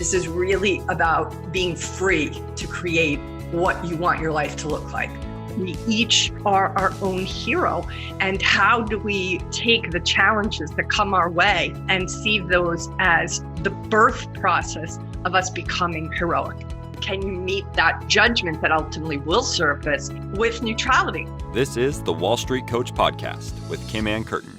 This is really about being free to create what you want your life to look like. We each are our own hero. And how do we take the challenges that come our way and see those as the birth process of us becoming heroic? Can you meet that judgment that ultimately will surface with neutrality? This is the Wall Street Coach Podcast with Kim Ann Curtin.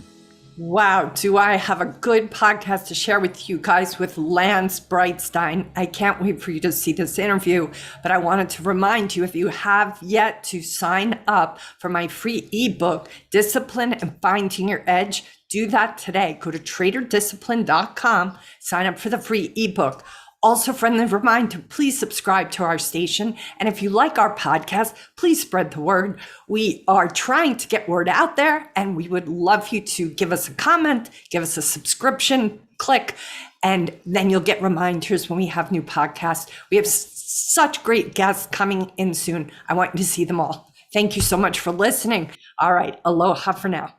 Wow, do I have a good podcast to share with you guys with Lance Breitstein. I can't wait for you to see this interview, but I wanted to remind you, if you have yet to sign up for my free ebook, Discipline and Finding Your Edge, do that today. Go to traderdiscipline.com, sign up for the free ebook. Also, friendly reminder, please subscribe to our station. And if you like our podcast, please spread the word. We are trying to get word out there, and we would love you to give us a comment, give us a subscription, click, and then you'll get reminders when we have new podcasts. We have such great guests coming in soon. I want you to see them all. Thank you so much for listening. All right, aloha for now.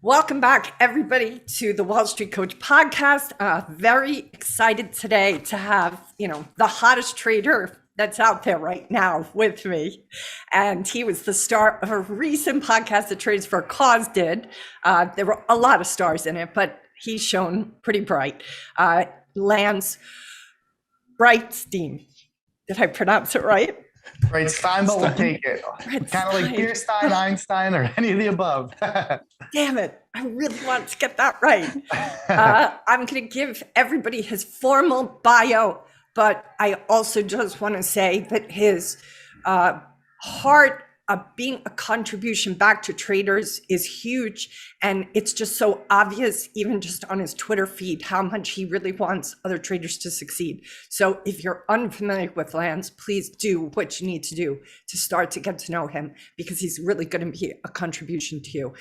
Welcome back, everybody, to the Wall Street Coach Podcast. Very excited today to have, the hottest trader that's out there right now with me. And he was the star of a recent podcast that Trades for a Cause did. There were a lot of stars in it, but he's shown pretty bright. Lance Breitstein. Did I pronounce it right? Breitstein, but we'll take it. Kind of like Stein, Einstein, or any of the above. Damn it. I really want to get that right. I'm going to give everybody his formal bio, but I also just want to say that his heart of being a contribution back to traders is huge. And it's just so obvious, even just on his Twitter feed, how much he really wants other traders to succeed. So if you're unfamiliar with Lance, please do what you need to do to start to get to know him, because he's really going to be a contribution to you.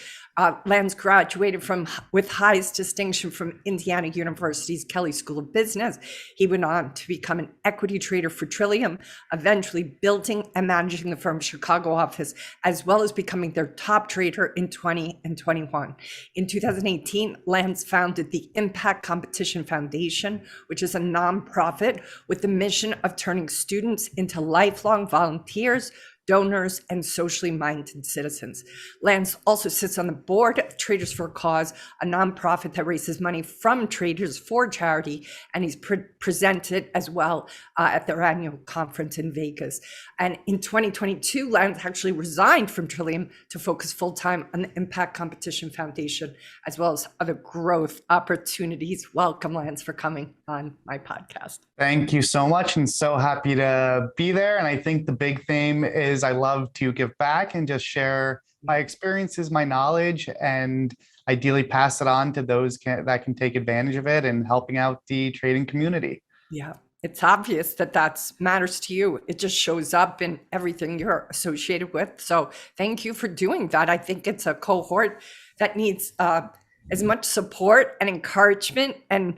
Lance graduated with highest distinction from Indiana University's Kelley School of Business. He went on to become an equity trader for Trillium, eventually building and managing the firm's Chicago office, as well as becoming their top trader in 20 and 21. In 2018, Lance founded the Impact Competition Foundation, which is a nonprofit with the mission of turning students into lifelong volunteers, donors, and socially minded citizens. Lance also sits on the board of Traders for a Cause, a nonprofit that raises money from traders for charity, and he's presented as well at their annual conference in Vegas. And in 2022, Lance actually resigned from Trillium to focus full-time on the Impact Competition Foundation, as well as other growth opportunities. Welcome, Lance, for coming on my podcast. Thank you so much, and so happy to be there. And I think the big theme is I love to give back and just share my experiences, my knowledge, and ideally pass it on to those that can take advantage of it and helping out the trading community. Yeah, it's obvious that matters to you. It just shows up in everything you're associated with. So thank you for doing that. I think it's a cohort that needs as much support and encouragement and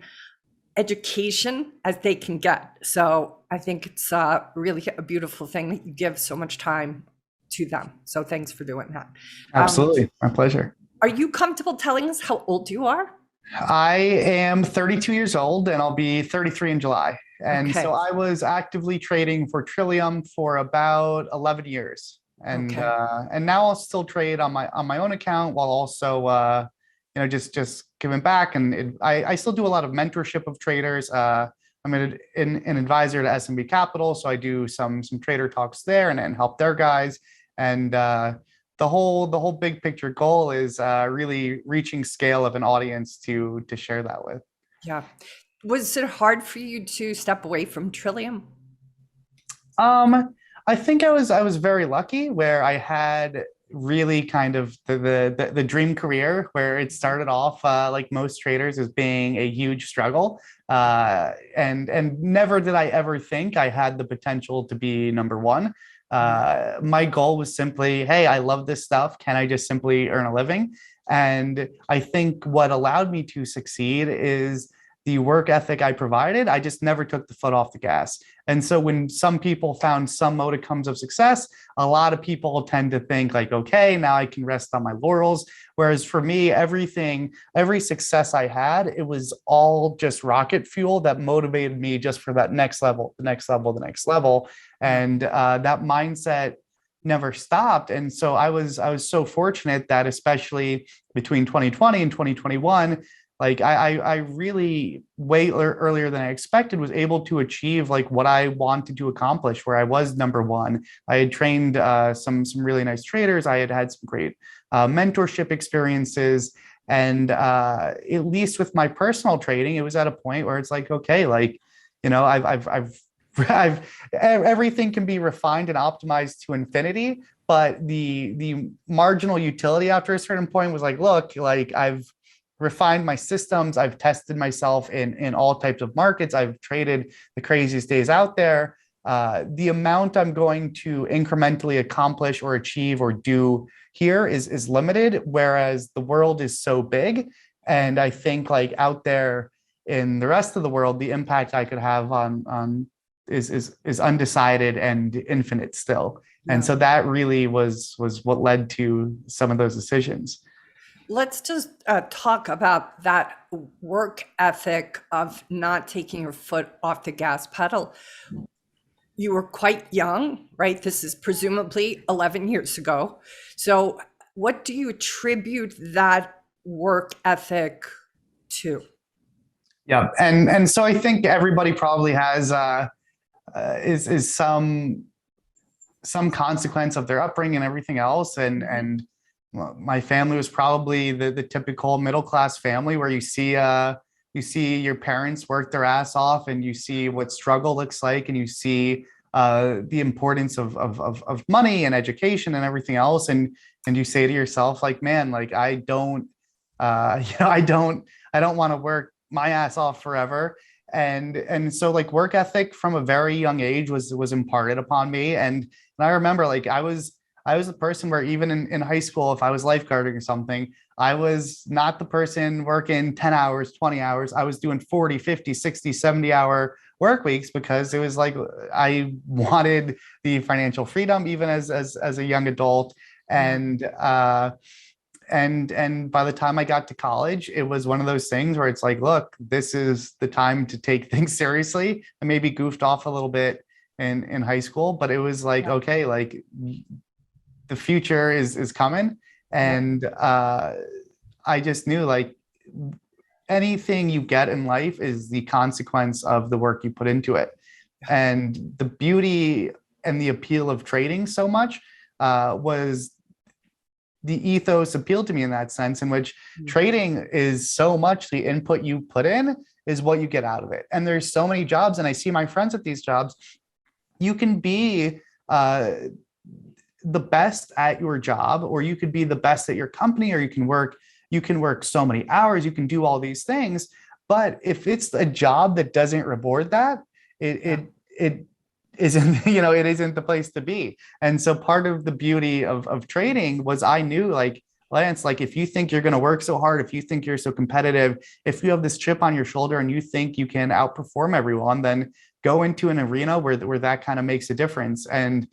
education as they can get. So I think it's really a beautiful thing that you give so much time to them. So thanks for doing that. Absolutely. My pleasure. Are you comfortable telling us how old you are? I am 32 years old, and I'll be 33 in July. And Okay. so I was actively trading for Trillium for about 11 years. And and now I'll still trade on my own account while also just giving back. And I still do a lot of mentorship of traders. I'm an advisor to S&B Capital, so I do some trader talks there and help their guys. And the whole big picture goal is really reaching scale of an audience to share that with. Yeah. Was it hard for you to step away from Trillium? I think I was very lucky where I had really kind of the dream career, where it started off like most traders as being a huge struggle, and never did I ever think I had the potential to be number one. My goal was simply, hey, I love this stuff. Can I just simply earn a living? And I think what allowed me to succeed is the work ethic I provided, I just never took the foot off the gas. And so when some people found some modicums of success, a lot of people tend to think like, okay, now I can rest on my laurels. Whereas for me, every success I had, it was all just rocket fuel that motivated me just for that next level, the next level, the next level. And that mindset never stopped. And so I was so fortunate that especially between 2020 and 2021, like I really way earlier than I expected was able to achieve like what I wanted to accomplish, where I was number one. I had trained some really nice traders. I had some great mentorship experiences. And at least with my personal trading, it was at a point where it's like, okay, like, you know, I've everything can be refined and optimized to infinity, but the marginal utility after a certain point was like, look, like I've refined my systems. I've tested myself in all types of markets. I've traded the craziest days out there. The amount I'm going to incrementally accomplish or achieve or do here is limited, whereas the world is so big. And I think like out there in the rest of the world, the impact I could have on is undecided and infinite still. Yeah. And so that really was what led to some of those decisions. Let's just talk about that work ethic of not taking your foot off the gas pedal. You were quite young, right? This is presumably 11 years ago. So what do you attribute that work ethic to? Yeah. And so I think everybody probably has is some consequence of their upbringing and everything else. And well, my family was probably the typical middle-class family where you see your parents work their ass off and you see what struggle looks like and you see the importance of money and education and everything else. And you say to yourself, like, man, like I don't want to work my ass off forever. And so like work ethic from a very young age was imparted upon me. And I remember like I was the person where even in high school, if I was lifeguarding or something, I was not the person working 10 hours, 20 hours. I was doing 40, 50, 60, 70 hour work weeks because it was like I wanted the financial freedom even as a young adult. And by the time I got to college, it was one of those things where it's like, look, this is the time to take things seriously. I maybe goofed off a little bit in high school, but it was like, okay, like the future is coming. And I just knew like anything you get in life is the consequence of the work you put into it. And the beauty and the appeal of trading so much was the ethos appealed to me in that sense, in which trading is so much the input you put in is what you get out of it. And there's so many jobs, and I see my friends at these jobs, you can be the best at your job, or you could be the best at your company, or you can work so many hours, you can do all these things. But if it's a job that doesn't reward that, it isn't, it isn't the place to be. And so part of the beauty of trading was I knew like, Lance, like if you think you're going to work so hard, if you think you're so competitive, if you have this chip on your shoulder and you think you can outperform everyone, then go into an arena where that kind of makes a difference. And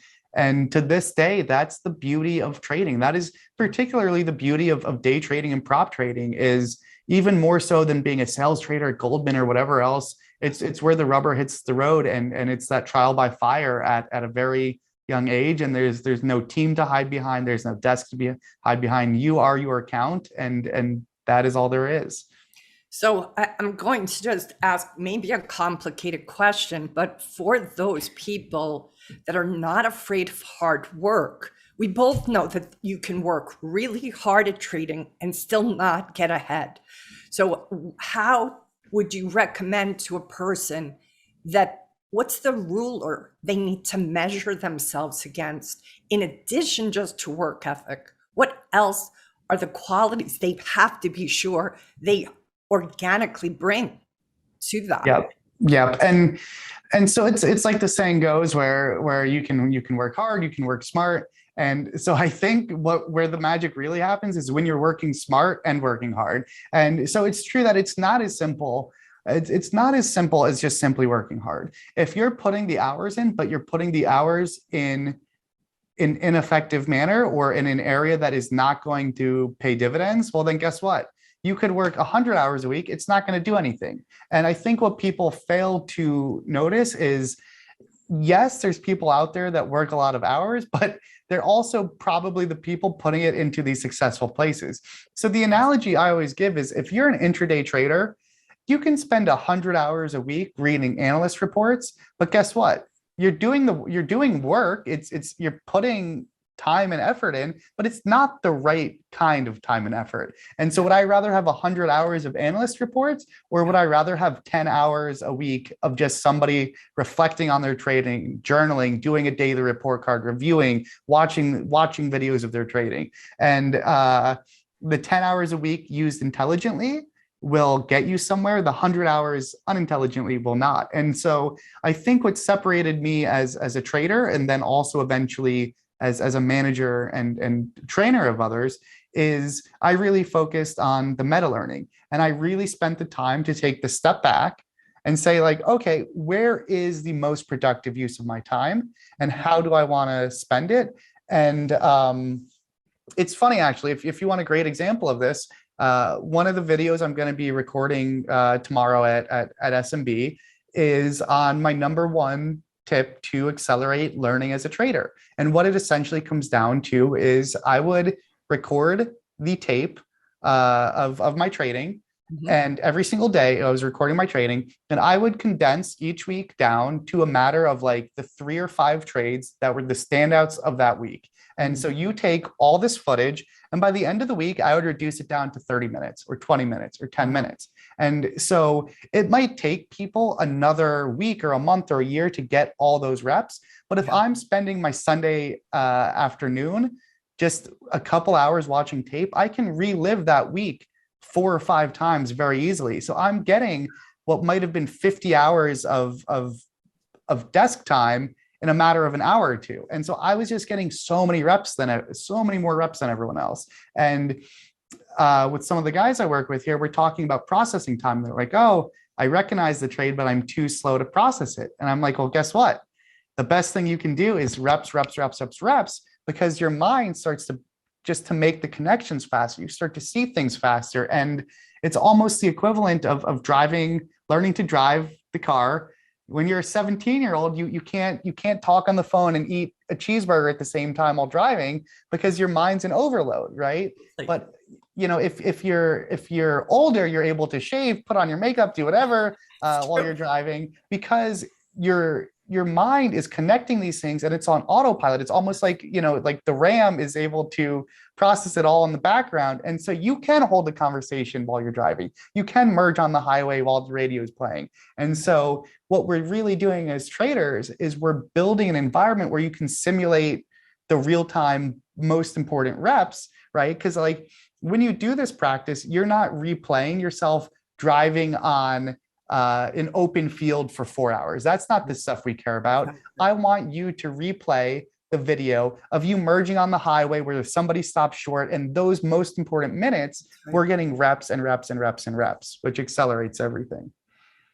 to this day, that's the beauty of trading. That is particularly the beauty of day trading and prop trading, is even more so than being a sales trader at Goldman or whatever else. It's where the rubber hits the road, and it's that trial by fire at a very young age. And there's no team to hide behind. There's no desk to hide behind. You are your account, and that is all there is. So I'm going to just ask maybe a complicated question, but for those people that are not afraid of hard work, we both know that you can work really hard at trading and still not get ahead. So how would you recommend to a person that what's the ruler they need to measure themselves against, in addition just to work ethic? What else are the qualities they have to be sure they organically bring to that? Yeah. And so it's like the saying goes, where you can work hard, you can work smart. And so I think where the magic really happens is when you're working smart and working hard. And so it's true that it's not as simple It's not as simple as just simply working hard. If you're putting the hours in, but you're putting the hours in an ineffective manner or in an area that is not going to pay dividends, well, then guess what? You could work 100 hours a week. It's not going to do anything. And I think what people fail to notice is, yes, there's people out there that work a lot of hours, but they're also probably the people putting it into these successful places. So the analogy I always give is, if you're an intraday trader, you can spend 100 hours a week reading analyst reports, but guess what? You're doing work. You're putting time and effort in, but it's not the right kind of time and effort. And so would I rather have 100 hours of analyst reports, or would I rather have 10 hours a week of just somebody reflecting on their trading, journaling, doing a daily report card, reviewing, watching videos of their trading? And the 10 hours a week used intelligently will get you somewhere. The 100 hours unintelligently will not. And so I think what separated me as a trader, and then also eventually as a manager and trainer of others, is I really focused on the meta learning. And I really spent the time to take the step back and say, like, okay, where is the most productive use of my time, and how do I want to spend it? And it's funny, actually, if you want a great example of this, one of the videos I'm going to be recording tomorrow at SMB is on my number one tip to accelerate learning as a trader. And what it essentially comes down to is I would record the tape of my trading. Mm-hmm. And every single day I was recording my trading, and I would condense each week down to a matter of like the 3 or 5 trades that were the standouts of that week. And so you take all this footage, and by the end of the week, I would reduce it down to 30 minutes or 20 minutes or 10 minutes. And so it might take people another week or a month or a year to get all those reps. But if I'm spending my Sunday afternoon, just a couple hours watching tape, I can relive that week 4 or 5 times very easily. So I'm getting what might have been 50 hours of desk time in a matter of an hour or two. And so I was just getting so many more reps than everyone else. And with some of the guys I work with here, we're talking about processing time. They're like, oh, I recognize the trade, but I'm too slow to process it. And I'm like, well, guess what? The best thing you can do is reps, because your mind starts to make the connections faster. You start to see things faster. And it's almost the equivalent of learning to drive the car. When you're a 17-year-old, you can't talk on the phone and eat a cheeseburger at the same time while driving because your mind's in overload, right? But if you're older, you're able to shave, put on your makeup, do whatever while you're driving, because your mind is connecting these things and it's on autopilot. It's almost like, like the RAM is able to process it all in the background. And so you can hold a conversation while you're driving. You can merge on the highway while the radio is playing. And so what we're really doing as traders is we're building an environment where you can simulate the real-time most important reps, right? Because like when you do this practice, you're not replaying yourself driving on an open field for 4 hours. That's not the stuff we care about. I want you to replay the video of you merging on the highway where somebody stopped short, and those most important minutes, we're getting reps and reps and reps and reps, which accelerates everything.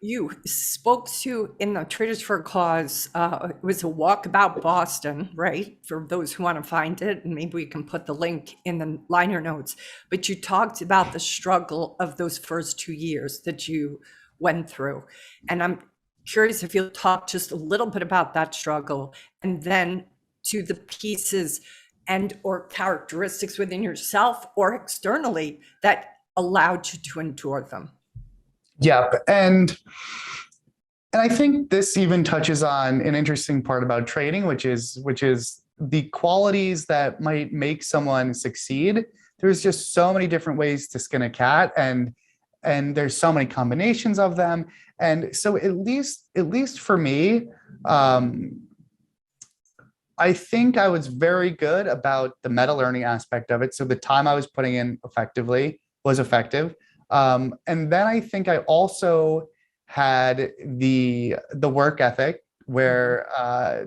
You spoke to, in the Traders for a Cause, it was a walk about Boston, right? For those who want to find it, and maybe we can put the link in the liner notes. But you talked about the struggle of those first 2 years that you went through. And I'm curious if you'll talk just a little bit about that struggle, and then to the pieces and or characteristics within yourself or externally that allowed you to endure them. Yeah. And I think this even touches on an interesting part about trading, which is the qualities that might make someone succeed. There's just so many different ways to skin a cat, and there's so many combinations of them. And so at least for me, I think I was very good about the meta learning aspect of it. So the time I was putting in was effective. And then I think I also had the work ethic where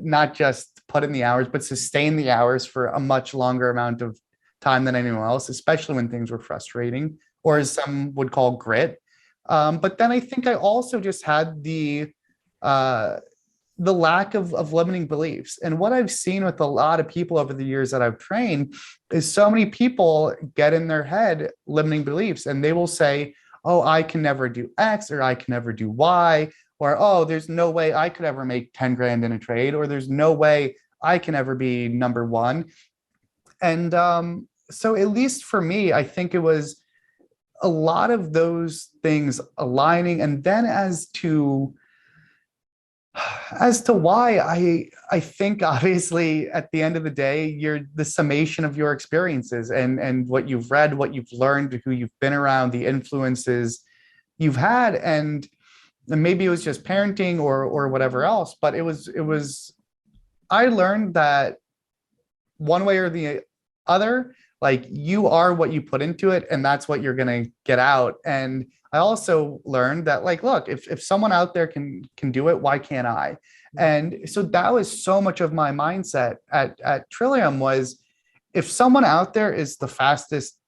not just put in the hours, but sustain the hours for a much longer amount of time than anyone else, especially when things were frustrating, or as some would call grit. But then I think I also just had uh, the lack of limiting beliefs. And what I've seen with a lot of people over the years that I've trained is so many people get in their head limiting beliefs, and they will say, oh, I can never do X, or I can never do Y, or, oh, there's no way I could ever make 10 grand in a trade, or there's no way I can ever be number one. And so at least for me, I think it was a lot of those things aligning. And then as to why, I think obviously at the end of the day, you're the summation of your experiences and what you've read, what you've learned, who you've been around, the influences you've had. And maybe it was just parenting or whatever else, but it was I learned that one way or the other, like, you are what you put into it, and that's what you're going to get out. And I also learned that, like, look, if someone out there can do it, why can't I? And so that was so much of my mindset at Trillium was, if someone out there is the fastest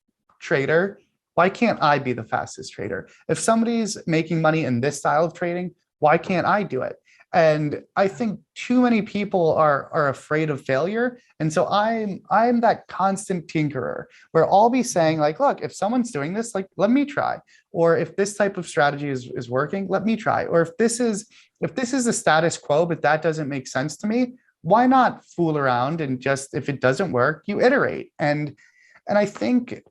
trader, why can't I be the fastest trader? If somebody's making money in this style of trading, why can't I do it? And I think too many people are afraid of failure. And so I'm that constant tinkerer where I'll be saying, like, look, if someone's doing this, like, let me try. Or if this type of strategy is working, let me try. Or if this is the status quo, but that doesn't make sense to me, why not fool around and just, if it doesn't work, you iterate. And I think it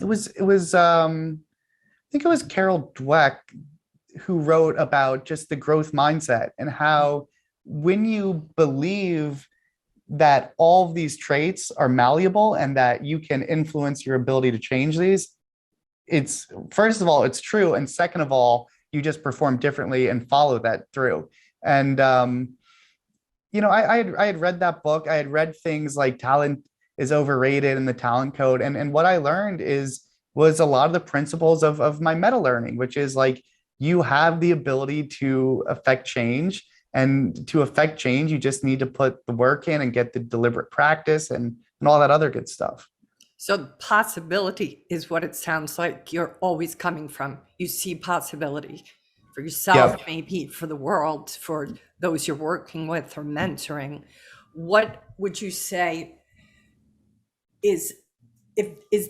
was Carol Dweck who wrote about just the growth mindset, and how when you believe that all of these traits are malleable and that you can influence your ability to change these, it's, first of all, it's true. And second of all, you just perform differently and follow that through. And, I had read that book. I had read things like talent is overrated and the talent code. And what I learned was a lot of the principles of my meta learning, which is like, you have the ability to affect change, and to affect change, you just need to put the work in and get the deliberate practice and all that other good stuff. So possibility is what it sounds like you're always coming from. You see possibility for yourself, Yep. maybe for the world, for those you're working with or mentoring. What would you say is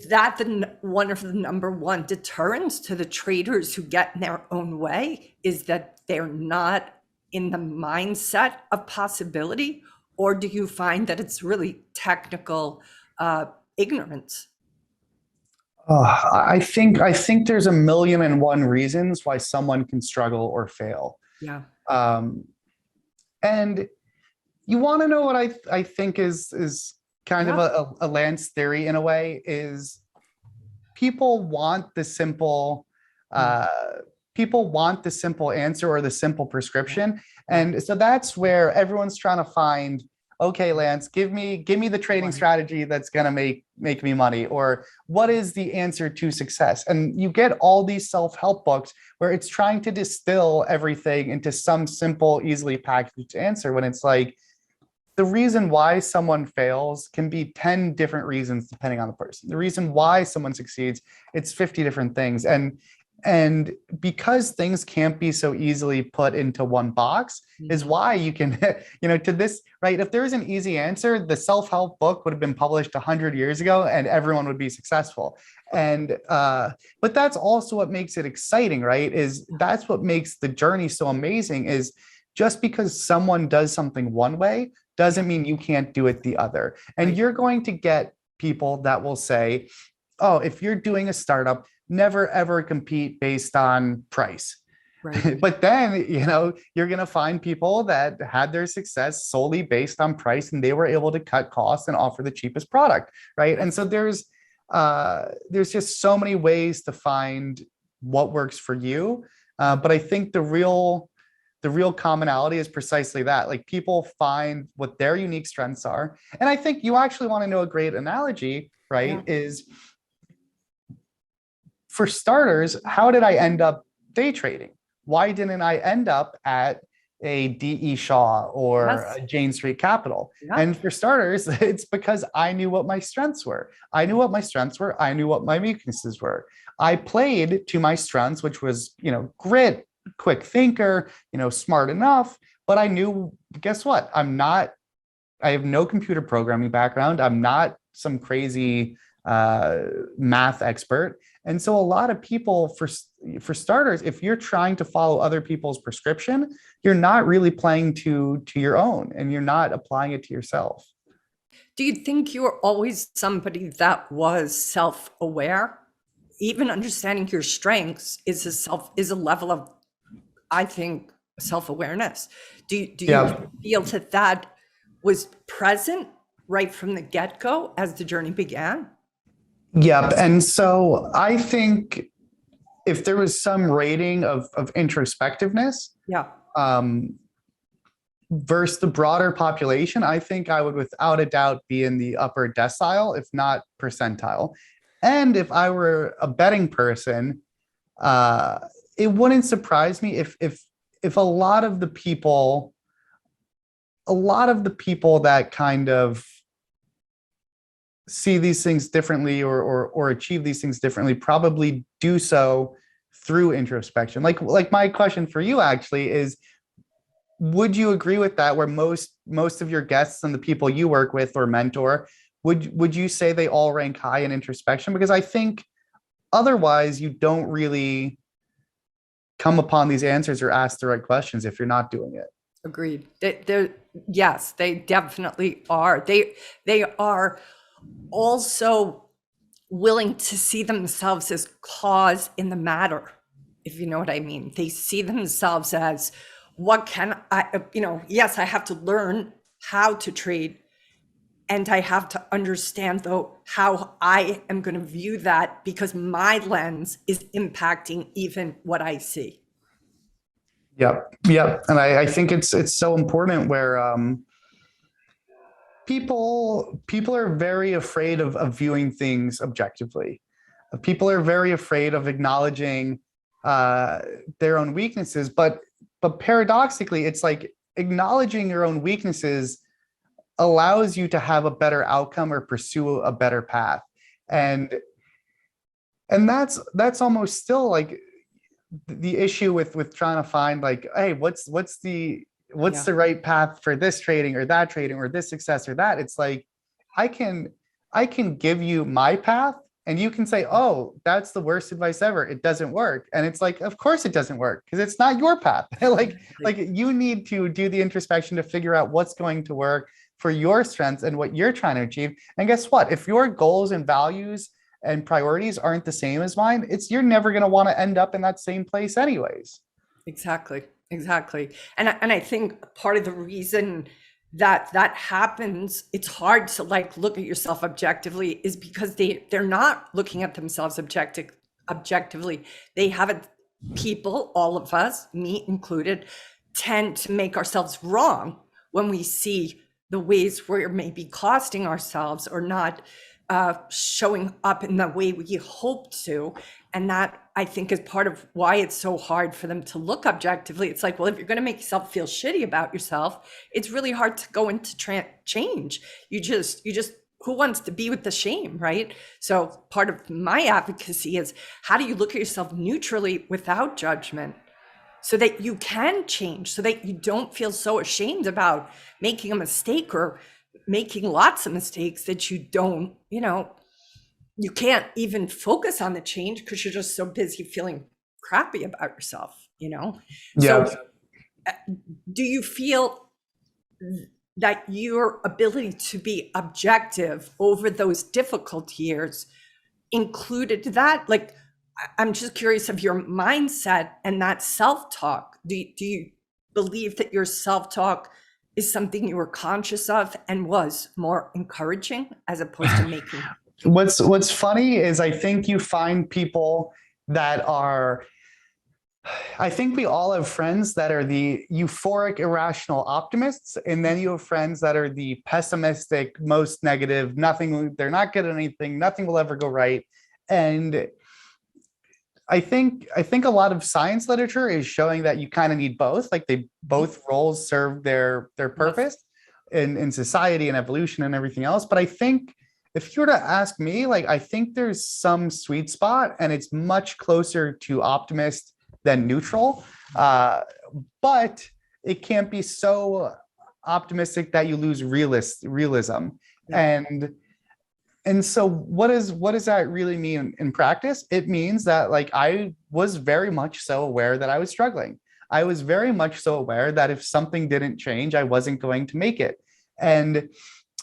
that one of the number one deterrents to the traders who get in their own way, is that they're not in the mindset of possibility? Or do you find that it's really technical ignorance? I think there's a million and one reasons why someone can struggle or fail. Yeah. And you want to know what I think is kind of a Lance theory in a way, is people want the simple answer or the simple prescription. And so that's where everyone's trying to find, okay, Lance, give me the trading strategy that's going to make me money, or what is the answer to success? And you get all these self-help books where it's trying to distill everything into some simple, easily packaged answer, when it's like, the reason why someone fails can be 10 different reasons depending on the person. The reason why someone succeeds, it's 50 different things. And because things can't be so easily put into one box, is why you can, to this, right? If there's an easy answer, the self-help book would have been published 100 years ago and everyone would be successful. And, but that's also what makes it exciting, right? Is that's what makes the journey so amazing, is just because someone does something one way doesn't mean you can't do it the other. And you're going to get people that will say, oh, if you're doing a startup, never ever compete based on price. Right. But then, you're going to find people that had their success solely based on price, and they were able to cut costs and offer the cheapest product. Right. And so there's just so many ways to find what works for you. But I think the real commonality is precisely that. Like, people find what their unique strengths are. And I think you actually want to know a great analogy, right? Yeah. Is, for starters, how did I end up day trading? Why didn't I end up at a D.E. Shaw or Yes. a Jane Street Capital. Yeah. And for starters, it's because I knew what my strengths were. I knew what my strengths were. I knew what my weaknesses were. I played to my strengths, which was, grit, quick thinker, smart enough. But I knew, guess what? I have no computer programming background. I'm not some crazy math expert. And so a lot of people, for starters, if you're trying to follow other people's prescription, you're not really playing to your own, and you're not applying it to yourself. Do you think you were always somebody that was self-aware? Even understanding your strengths is a level of, I think, self-awareness. Do you Yeah. feel that was present right from the get-go as the journey began? Yep. And so I think if there was some rating of introspectiveness, Yeah. Versus the broader population, I think I would without a doubt be in the upper decile, if not percentile. And if I were a betting person, it wouldn't surprise me if a lot of the people that kind of see these things differently or achieve these things differently probably do so through introspection. Like my question for you actually is, would you agree with that, where most of your guests and the people you work with or mentor, would you say they all rank high in introspection? Because I think otherwise you don't really come upon these answers or ask the right questions if you're not doing it. Agreed. Yes, they definitely are. They are also willing to see themselves as cause in the matter, if you know what I mean. They see themselves as, what can I, yes, I have to learn how to trade, and I have to understand, though, how I am going to view that, because my lens is impacting even what I see. Yep. And I think it's so important where people are very afraid of viewing things objectively. People are very afraid of acknowledging their own weaknesses, but paradoxically, it's like acknowledging your own weaknesses allows you to have a better outcome or pursue a better path. And that's almost still like the issue with trying to find, like, hey, what's the right path for this trading or that trading or this success or that. It's like, I can give you my path, and you can say, oh, that's the worst advice ever, it doesn't work. And it's like, of course it doesn't work, because it's not your path. like you need to do the introspection to figure out what's going to work for your strengths and what you're trying to achieve. And guess what? If your goals and values and priorities aren't the same as mine, you're never going to want to end up in that same place anyways. Exactly. And I think part of the reason that happens, it's hard to look at yourself objectively, is because they're not looking at themselves objectively. They haven't, people, all of us, me included, tend to make ourselves wrong when we see the ways we're maybe costing ourselves or not showing up in the way we hope to. And that, I think, is part of why it's so hard for them to look objectively. It's like, well, if you're going to make yourself feel shitty about yourself, it's really hard to go into change. You just, who wants to be with the shame, right? So part of my advocacy is, how do you look at yourself neutrally without judgment, so that you can change, so that you don't feel so ashamed about making a mistake or making lots of mistakes that you don't, you can't even focus on the change because you're just so busy feeling crappy about yourself, Yeah. So do you feel that your ability to be objective over those difficult years included that? Like, I'm just curious of your mindset and that self-talk. Do you believe that your self-talk is something you were conscious of and was more encouraging, as opposed to making? What's funny is, I think you find people that are, I think we all have friends that are the euphoric, irrational optimists. And then you have friends that are the pessimistic, most negative, they're not good at anything, nothing will ever go right. And I think a lot of science literature is showing that you kind of need both. Like they both roles serve their purpose in society and evolution and everything else. But I think if you were to ask me, like I think there's some sweet spot, and it's much closer to optimist than neutral. But it can't be so optimistic that you lose realism. Yeah. And so what does that really mean in practice? It means that like I was very much so aware that I was struggling. I was very much so aware that if something didn't change, I wasn't going to make it. And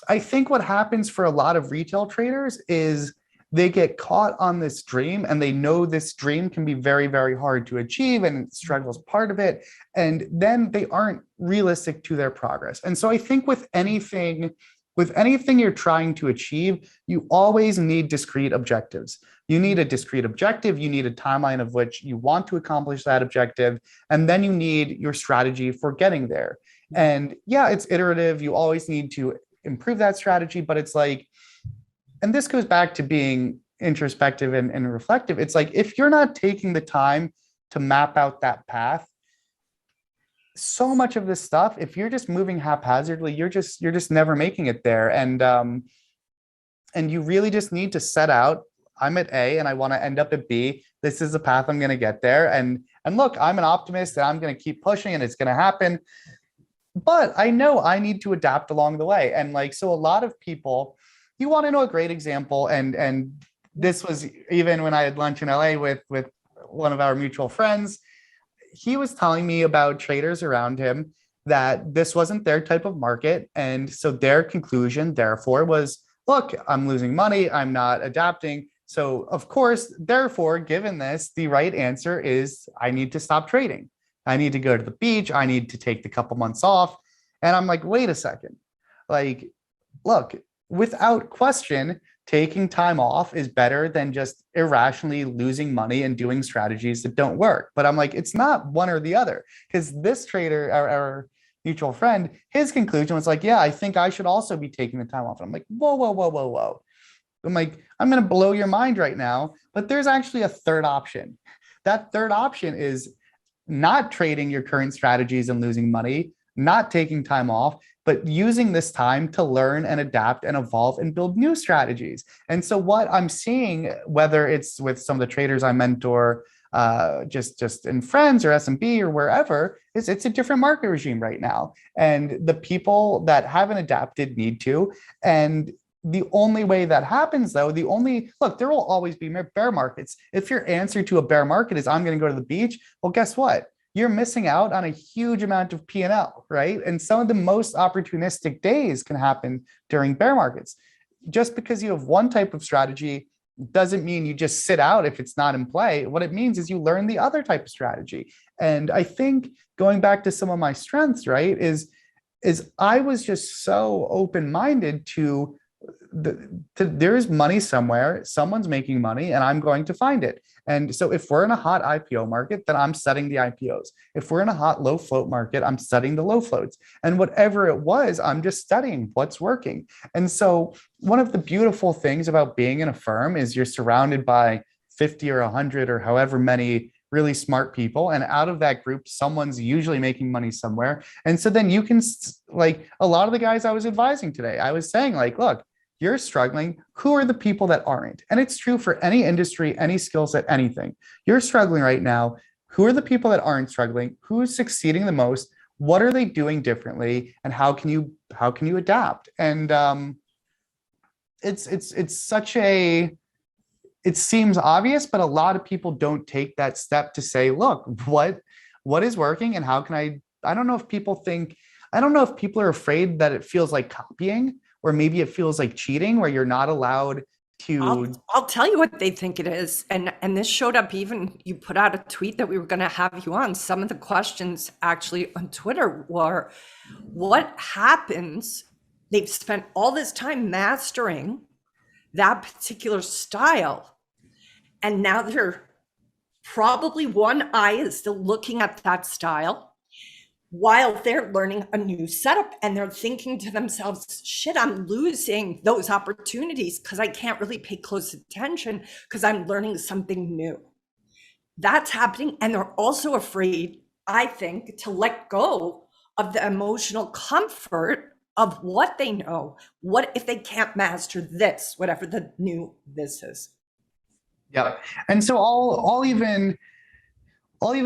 I think what happens for a lot of retail traders is they get caught on this dream, and they know this dream can be very, very hard to achieve, and struggle is part of it. And then they aren't realistic to their progress. And so I think with anything you're trying to achieve, you always need discrete objectives. You need a discrete objective, you need a timeline of which you want to accomplish that objective, and then you need your strategy for getting there. And yeah, it's iterative. You always need to improve that strategy, but it's like, and this goes back to being introspective and reflective. It's like, if you're not taking the time to map out that path, so much of this stuff, if you're just moving haphazardly, you're just never making it there. And you really just need to set out, I'm at A and I want to end up at B. This is the path I'm going to get there. And look, I'm an optimist and I'm going to keep pushing and it's going to happen. But I know I need to adapt along the way. And like, so a lot of people, you want to know a great example. And this was even when I had lunch in LA with one of our mutual friends. He was telling me about traders around him that this wasn't their type of market. And so their conclusion, therefore, was, look, I'm losing money. I'm not adapting. So of course, therefore, given this, the right answer is I need to stop trading. I need to go to the beach. I need to take the couple months off. And I'm like, wait a second. Like, look, without question, taking time off is better than just irrationally losing money and doing strategies that don't work. But I'm like, it's not one or the other, because this trader, our mutual friend, his conclusion was like, yeah, I think I should also be taking the time off. And I'm like, whoa, whoa, whoa, whoa, whoa. I'm like, I'm going to blow your mind right now, but there's actually a third option. That third option is not trading your current strategies and losing money, not taking time off, but using this time to learn and adapt and evolve and build new strategies. And so what I'm seeing, whether it's with some of the traders I mentor, just in Friends or SMB or wherever, is it's a different market regime right now. And the people that haven't adapted need to. And the only way that happens, though, look, there will always be bear markets. If your answer to a bear market is I'm going to go to the beach, well, guess what? You're missing out on a huge amount of P&L, right? And some of the most opportunistic days can happen during bear markets. Just because you have one type of strategy doesn't mean you just sit out if it's not in play. What it means is you learn the other type of strategy. And I think going back to some of my strengths, right, is I was just so open-minded to there's money somewhere, someone's making money, and I'm going to find it. And so if we're in a hot IPO market, then I'm studying the IPOs. If we're in a hot low float market, I'm studying the low floats. And whatever it was, I'm just studying what's working. And so one of the beautiful things about being in a firm is you're surrounded by 50 or 100 or however many really smart people. And out of that group, someone's usually making money somewhere. And so then you can, like a lot of the guys I was advising today, I was saying like, look, you're struggling. Who are the people that aren't? And it's true for any industry, any skill set, anything. You're struggling right now. Who are the people that aren't struggling? Who's succeeding the most? What are they doing differently? And how can you adapt? And it's such a, it seems obvious, but a lot of people don't take that step to say, look, what is working and how can I don't know if people are afraid that it feels like copying, or maybe it feels like cheating where you're not allowed to. I'll tell you what they think it is. And this showed up, even you put out a tweet that we were going to have you on. Some of the questions actually on Twitter were, what happens? They've spent all this time mastering that particular style. And now they're probably one eye is still looking at that style while they're learning a new setup, and they're thinking to themselves, shit, I'm losing those opportunities because I can't really pay close attention because I'm learning something new. That's happening. And they're also afraid, I think, to let go of the emotional comfort of what they know. What if they can't master this, whatever the new this is? Yeah. And so I'll even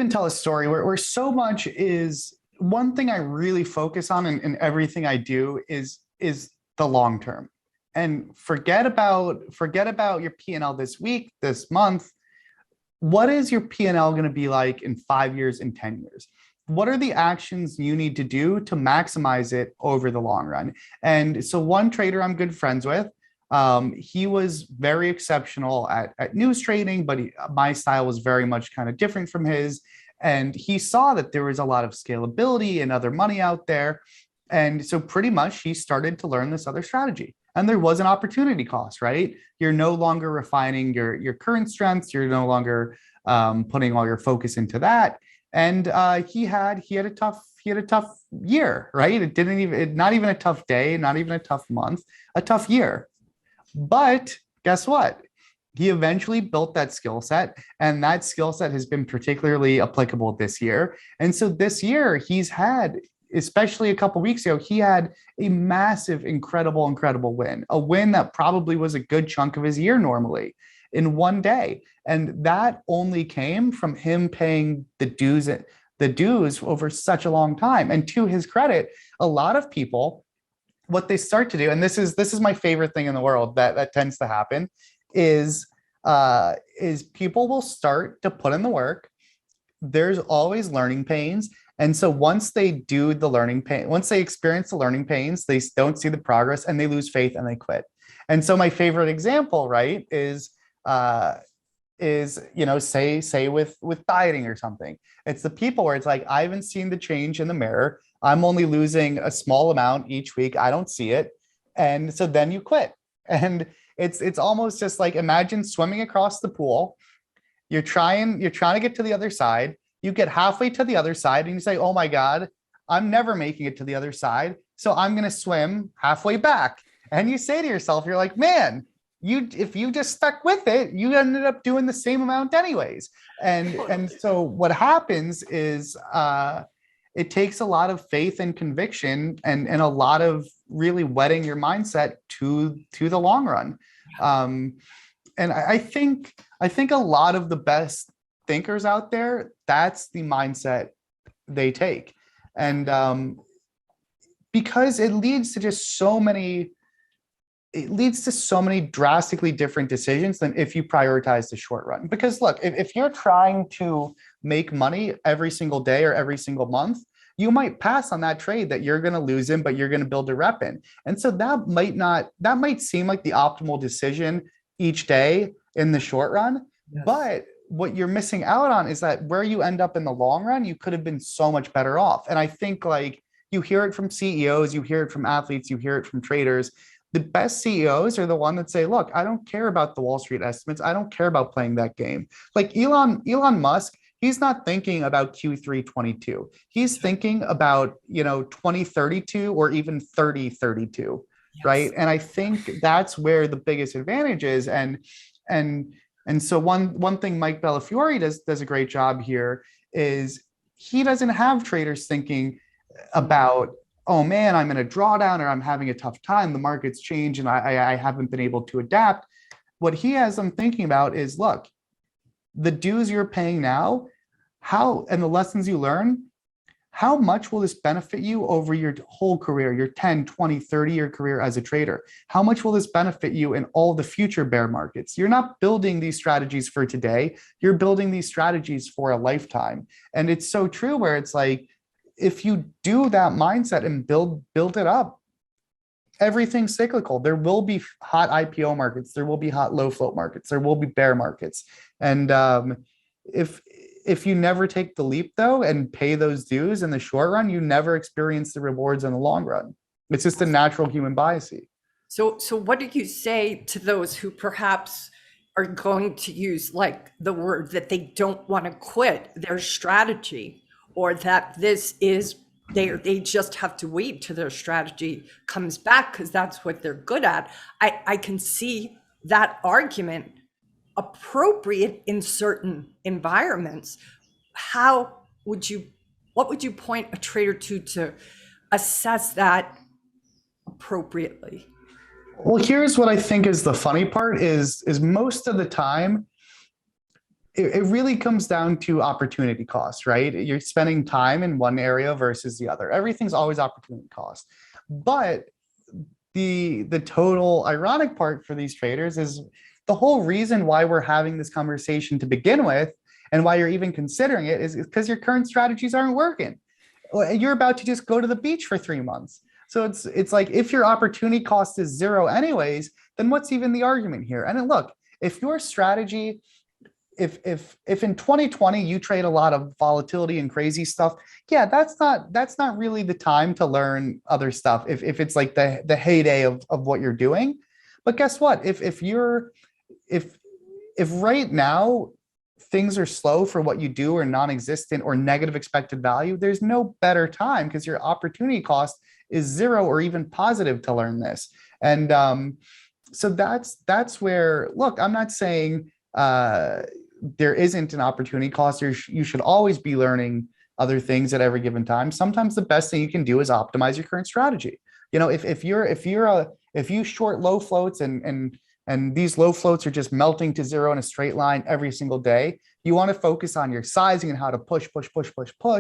tell a story where so much is one thing I really focus on in everything I do is the long term. And forget about your P&L this week, this month. What is your P&L going to be like in 5 years, in 10 years? What are the actions you need to do to maximize it over the long run? And so one trader I'm good friends with, he was very exceptional at news trading, but my style was very much kind of different from his. And he saw that there was a lot of scalability and other money out there. And so pretty much he started to learn this other strategy. And there was an opportunity cost, right? You're no longer refining your current strengths. You're no longer putting all your focus into that. And he had a tough year, right? Not even a tough day, not even a tough month, a tough year. But guess what? He eventually built that skill set, and that skill set has been particularly applicable this year. And so this year, he's had, especially a couple of weeks ago, he had a massive, incredible win, a win that probably was a good chunk of his year normally in one day. And that only came from him paying the dues over such a long time. And to his credit, a lot of people, what they start to do, and this is my favorite thing in the world that tends to happen, is people will start to put in the work. There's always learning pains. And so once they do the learning pain, once they experience the learning pains, they don't see the progress and they lose faith and they quit. And so my favorite example, right, is say with dieting or something. It's the people where it's like, I haven't seen the change in the mirror. I'm only losing a small amount each week. I don't see it. And so then you quit. And it's almost just like, imagine swimming across the pool. You're trying to get to the other side. You get halfway to the other side and you say, oh my God, I'm never making it to the other side. So I'm going to swim halfway back. And you say to yourself, you're like, man, if you just stuck with it, you ended up doing the same amount anyways. And so what happens is it takes a lot of faith and conviction and a lot of really wetting your mindset to the long run. And I think a lot of the best thinkers out there, that's the mindset they take. And because it leads to so many drastically different decisions than if you prioritize the short run. Because look, if you're trying to make money every single day or every single month, you might pass on that trade that you're going to lose in, but you're going to build a rep in. And so that might seem like the optimal decision each day in the short run. Yes. But what you're missing out on is that where you end up in the long run, you could have been so much better off. And I think like you hear it from CEOs, you hear it from athletes, you hear it from traders. The best CEOs are the one that say, look, I don't care about the Wall Street estimates. I don't care about playing that game. Like Elon Musk, he's not thinking about Q3 22. He's thinking about, 2032 or even 3032, yes. Right? And I think that's where the biggest advantage is. And so one thing Mike Bellafiore does a great job here is he doesn't have traders thinking about, oh man, I'm in a drawdown or I'm having a tough time. The market's changed and I haven't been able to adapt. What he has them thinking about is, look, the dues you're paying now, and the lessons you learn, how much will this benefit you over your whole career, your 10, 20, 30-year career as a trader? How much will this benefit you in all the future bear markets? You're not building these strategies for today. You're building these strategies for a lifetime. And it's so true where it's like, if you do that mindset and build it up, everything's cyclical. There will be hot IPO markets. There will be hot low float markets. There will be bear markets. And if you never take the leap though and pay those dues in the short run, you never experience the rewards in the long run. It's just a natural human bias. So what do you say to those who perhaps are going to use like the word that they don't want to quit their strategy, or that this is they just have to wait till their strategy comes back because that's what they're good at? I can see that argument appropriate in certain environments. What would you point a trader to assess that appropriately? Well, here's what I think is the funny part is most of the time, it really comes down to opportunity cost, right? You're spending time in one area versus the other. Everything's always opportunity cost. But the total ironic part for these traders is the whole reason why we're having this conversation to begin with and why you're even considering it is because your current strategies aren't working. You're about to just go to the beach for 3 months. So it's like, if your opportunity cost is zero anyways, then what's even the argument here? And then look, if your strategy, if in 2020 you trade a lot of volatility and crazy stuff, yeah, that's not really the time to learn other stuff if it's like the heyday of what you're doing. But guess what? If right now things are slow for what you do, or non-existent, or negative expected value, there's no better time, because your opportunity cost is zero or even positive to learn this. And so that's where, look, I'm not saying there isn't an opportunity cost. You should always be learning other things at every given time. Sometimes the best thing you can do is optimize your current strategy. You know, if you short low floats and these low floats are just melting to zero in a straight line every single day, you want to focus on your sizing and how to push,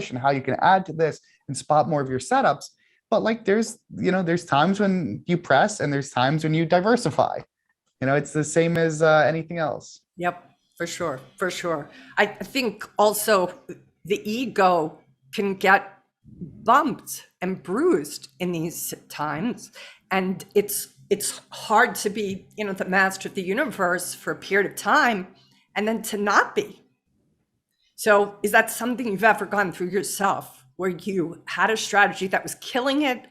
and how you can add to this and spot more of your setups. But like, there's times when you press and there's times when you diversify. You know, it's the same as anything else. Yep, for sure, for sure. I think also the ego can get bumped and bruised in these times, and it's hard to be, the master of the universe for a period of time and then to not be. So is that something you've ever gone through yourself, where you had a strategy that was killing it?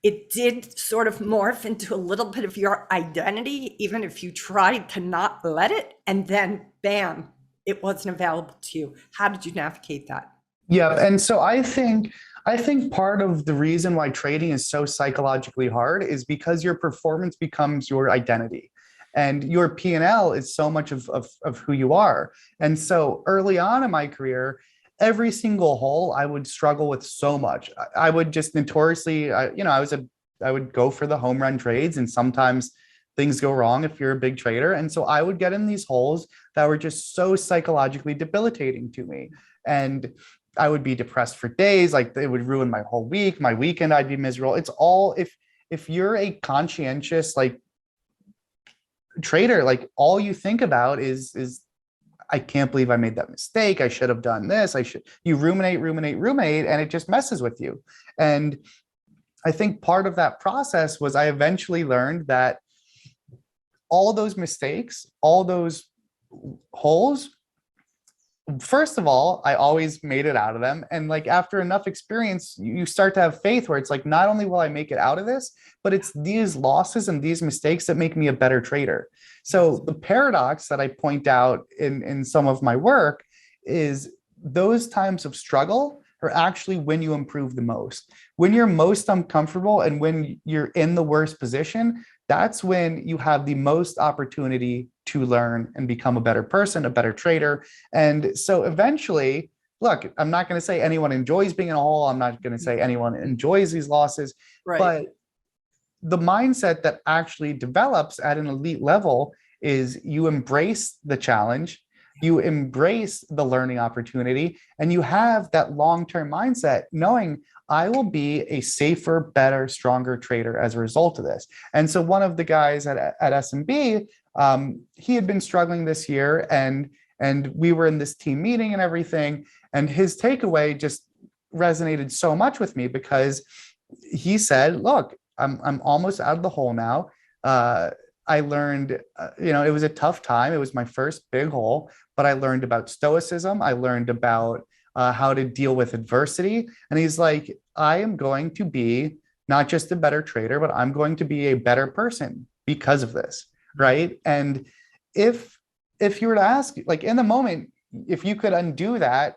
It did sort of morph into a little bit of your identity, even if you tried to not let it, and then bam, it wasn't available to you. How did you navigate that? Yeah, and so I think part of the reason why trading is so psychologically hard is because your performance becomes your identity, and your P&L is so much of who you are. And so early on in my career, every single hole I would struggle with so much. I would just notoriously, I would go for the home run trades, and sometimes things go wrong if you're a big trader. And so I would get in these holes that were just so psychologically debilitating to me. And I would be depressed for days. Like, it would ruin my whole week. My weekend, I'd be miserable. It's all, if you're a conscientious, like, trader, like, all you think about is I can't believe I made that mistake. I should have done this. You ruminate, and it just messes with you. And I think part of that process was I eventually learned that all those mistakes, all those holes, first of all, I always made it out of them. And like, after enough experience, you start to have faith, where it's like, not only will I make it out of this, but it's these losses and these mistakes that make me a better trader. So the paradox that I point out in some of my work is those times of struggle are actually when you improve the most. When you're most uncomfortable and when you're in the worst position, that's when you have the most opportunity to learn and become a better person, a better trader. And so eventually, look, I'm not going to say anyone enjoys being in a hole. I'm not going to say anyone enjoys these losses, Right. But the mindset that actually develops at an elite level is you embrace the challenge, you embrace the learning opportunity, and you have that long-term mindset, knowing I will be a safer, better, stronger trader as a result of this. And so one of the guys at SMB, he had been struggling this year, and we were in this team meeting and everything. And his takeaway just resonated so much with me, because he said, look, I'm almost out of the hole now. I learned, it was a tough time. It was my first big hole, but I learned about stoicism. I learned about how to deal with adversity. And he's like, I am going to be not just a better trader, but I'm going to be a better person because of this, right? And if you were to ask, like, in the moment, if you could undo that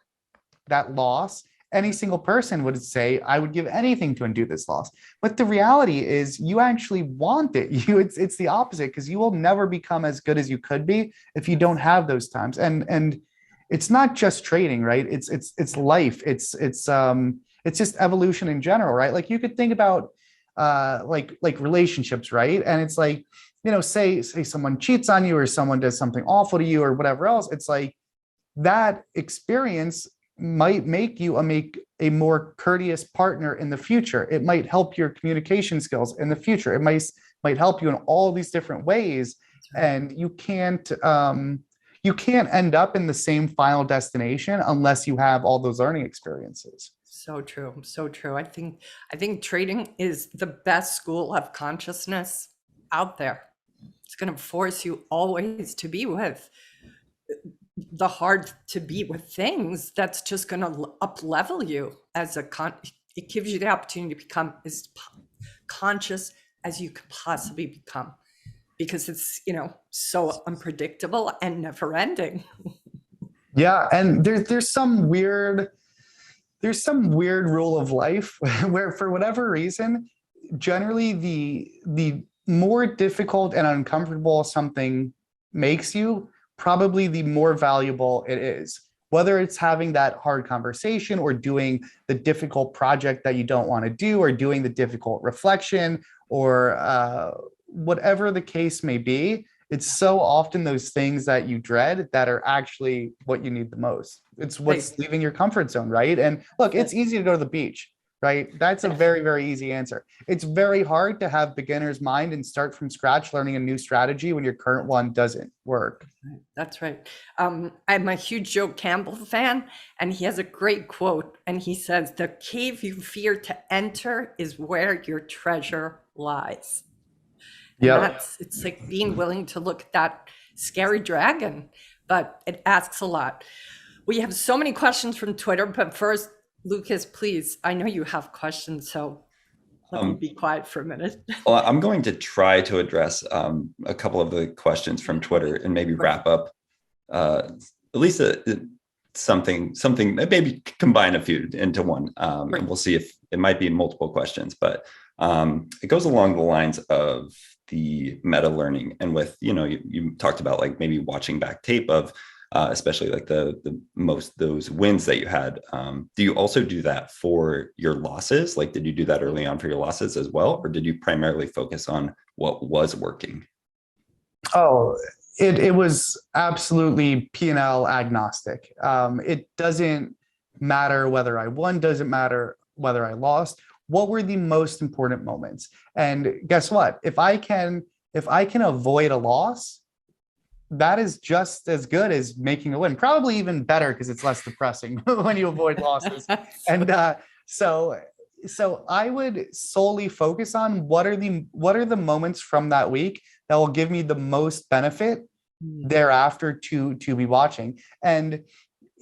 loss any single person would say, I would give anything to undo this loss. But the reality is you actually want it. It's the opposite, because you will never become as good as you could be if you don't have those times. And it's not just trading, right? It's life. It's just evolution in general, right? Like you could think about like relationships, right? And it's like, say someone cheats on you or someone does something awful to you or whatever else. It's like that experience might make you a more courteous partner in the future. It might help your communication skills in the future. It might help you in all these different ways. And you can't end up in the same final destination unless you have all those learning experiences. So true. So true. I think trading is the best school of consciousness out there. It's going to force you always to be with the hard to be with things. That's just going to up level you as it gives you the opportunity to become as conscious as you could possibly become, because it's, so unpredictable and never ending. Yeah. And there's some weird rule of life where, for whatever reason, generally the more difficult and uncomfortable something makes you, probably the more valuable it is. Whether it's having that hard conversation or doing the difficult project that you don't want to do, or doing the difficult reflection, or whatever the case may be, it's so often those things that you dread that are actually what you need the most. It's what's leaving your comfort zone, right? And look, it's easy to go to the beach, right? That's a very, very easy answer. It's very hard to have beginner's mind and start from scratch learning a new strategy when your current one doesn't work. That's right. I'm a huge Joe Campbell fan, and he has a great quote, and he says, "The cave you fear to enter is where your treasure lies." Yeah, it's like being willing to look at that scary dragon, but it asks a lot. We have so many questions from Twitter, but first, Lucas, please, I know you have questions, so let me be quiet for a minute. Well, I'm going to try to address a couple of the questions from Twitter and maybe wrap up at least something, maybe combine a few into one. And we'll see if it might be multiple questions, but it goes along the lines of the meta learning. And with, you talked about like maybe watching back tape of especially like the most those wins that you had. Do you also do that for your losses? Like, did you do that early on for your losses as well? Or did you primarily focus on what was working? Oh, it was absolutely P&L agnostic. It doesn't matter whether I won, doesn't matter whether I lost. What were the most important moments? And guess what? If I can avoid a loss, that is just as good as making a win. Probably even better, because it's less depressing when you avoid losses. And so I would solely focus on what are the moments from that week that will give me the most benefit thereafter to be watching. And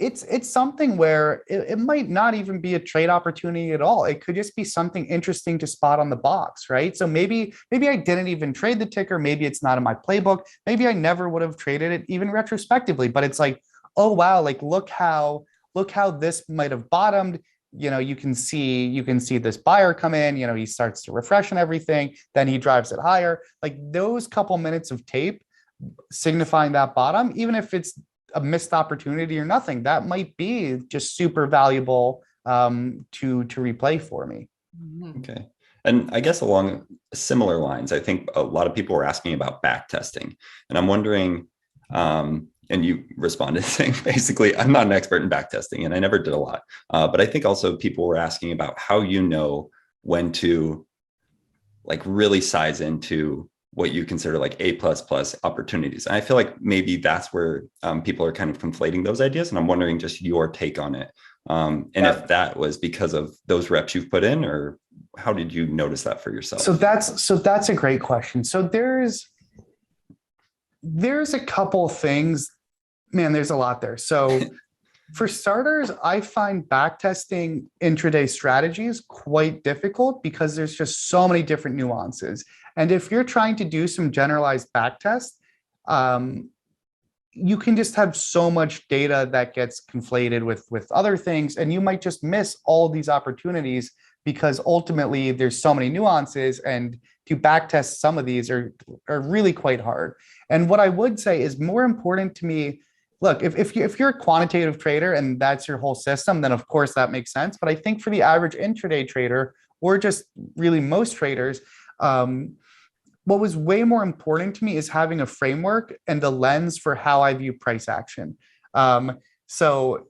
it's something where it might not even be a trade opportunity at all. It could just be something interesting to spot on the box, right? So maybe I didn't even trade the ticker. Maybe it's not in my playbook. Maybe I never would have traded it even retrospectively, but it's like, oh, wow, like look how this might have bottomed. You can see this buyer come in, he starts to refresh and everything. Then he drives it higher. Like those couple minutes of tape signifying that bottom, even if it's a missed opportunity or nothing, that might be just super valuable to replay for me. Okay. And I guess along similar lines, I think a lot of people were asking about back testing, and I'm wondering, and you responded saying basically, I'm not an expert in back testing and I never did a lot. But I think also people were asking about how you know when to like really size into what you consider like A++ opportunities. And I feel like maybe that's where people are kind of conflating those ideas. And I'm wondering just your take on it. And if that was because of those reps you've put in, or how did you notice that for yourself? So that's a great question. So there's a couple things, man, there's a lot there. So for starters, I find backtesting intraday strategies quite difficult because there's just so many different nuances. And if you're trying to do some generalized backtest, you can just have so much data that gets conflated with other things, and you might just miss all these opportunities because ultimately there's so many nuances, and to backtest some of these are really quite hard. And what I would say is more important to me, look, if you're a quantitative trader and that's your whole system, then of course that makes sense. But I think for the average intraday trader, or just really most traders, what was way more important to me is having a framework and a lens for how I view price action. So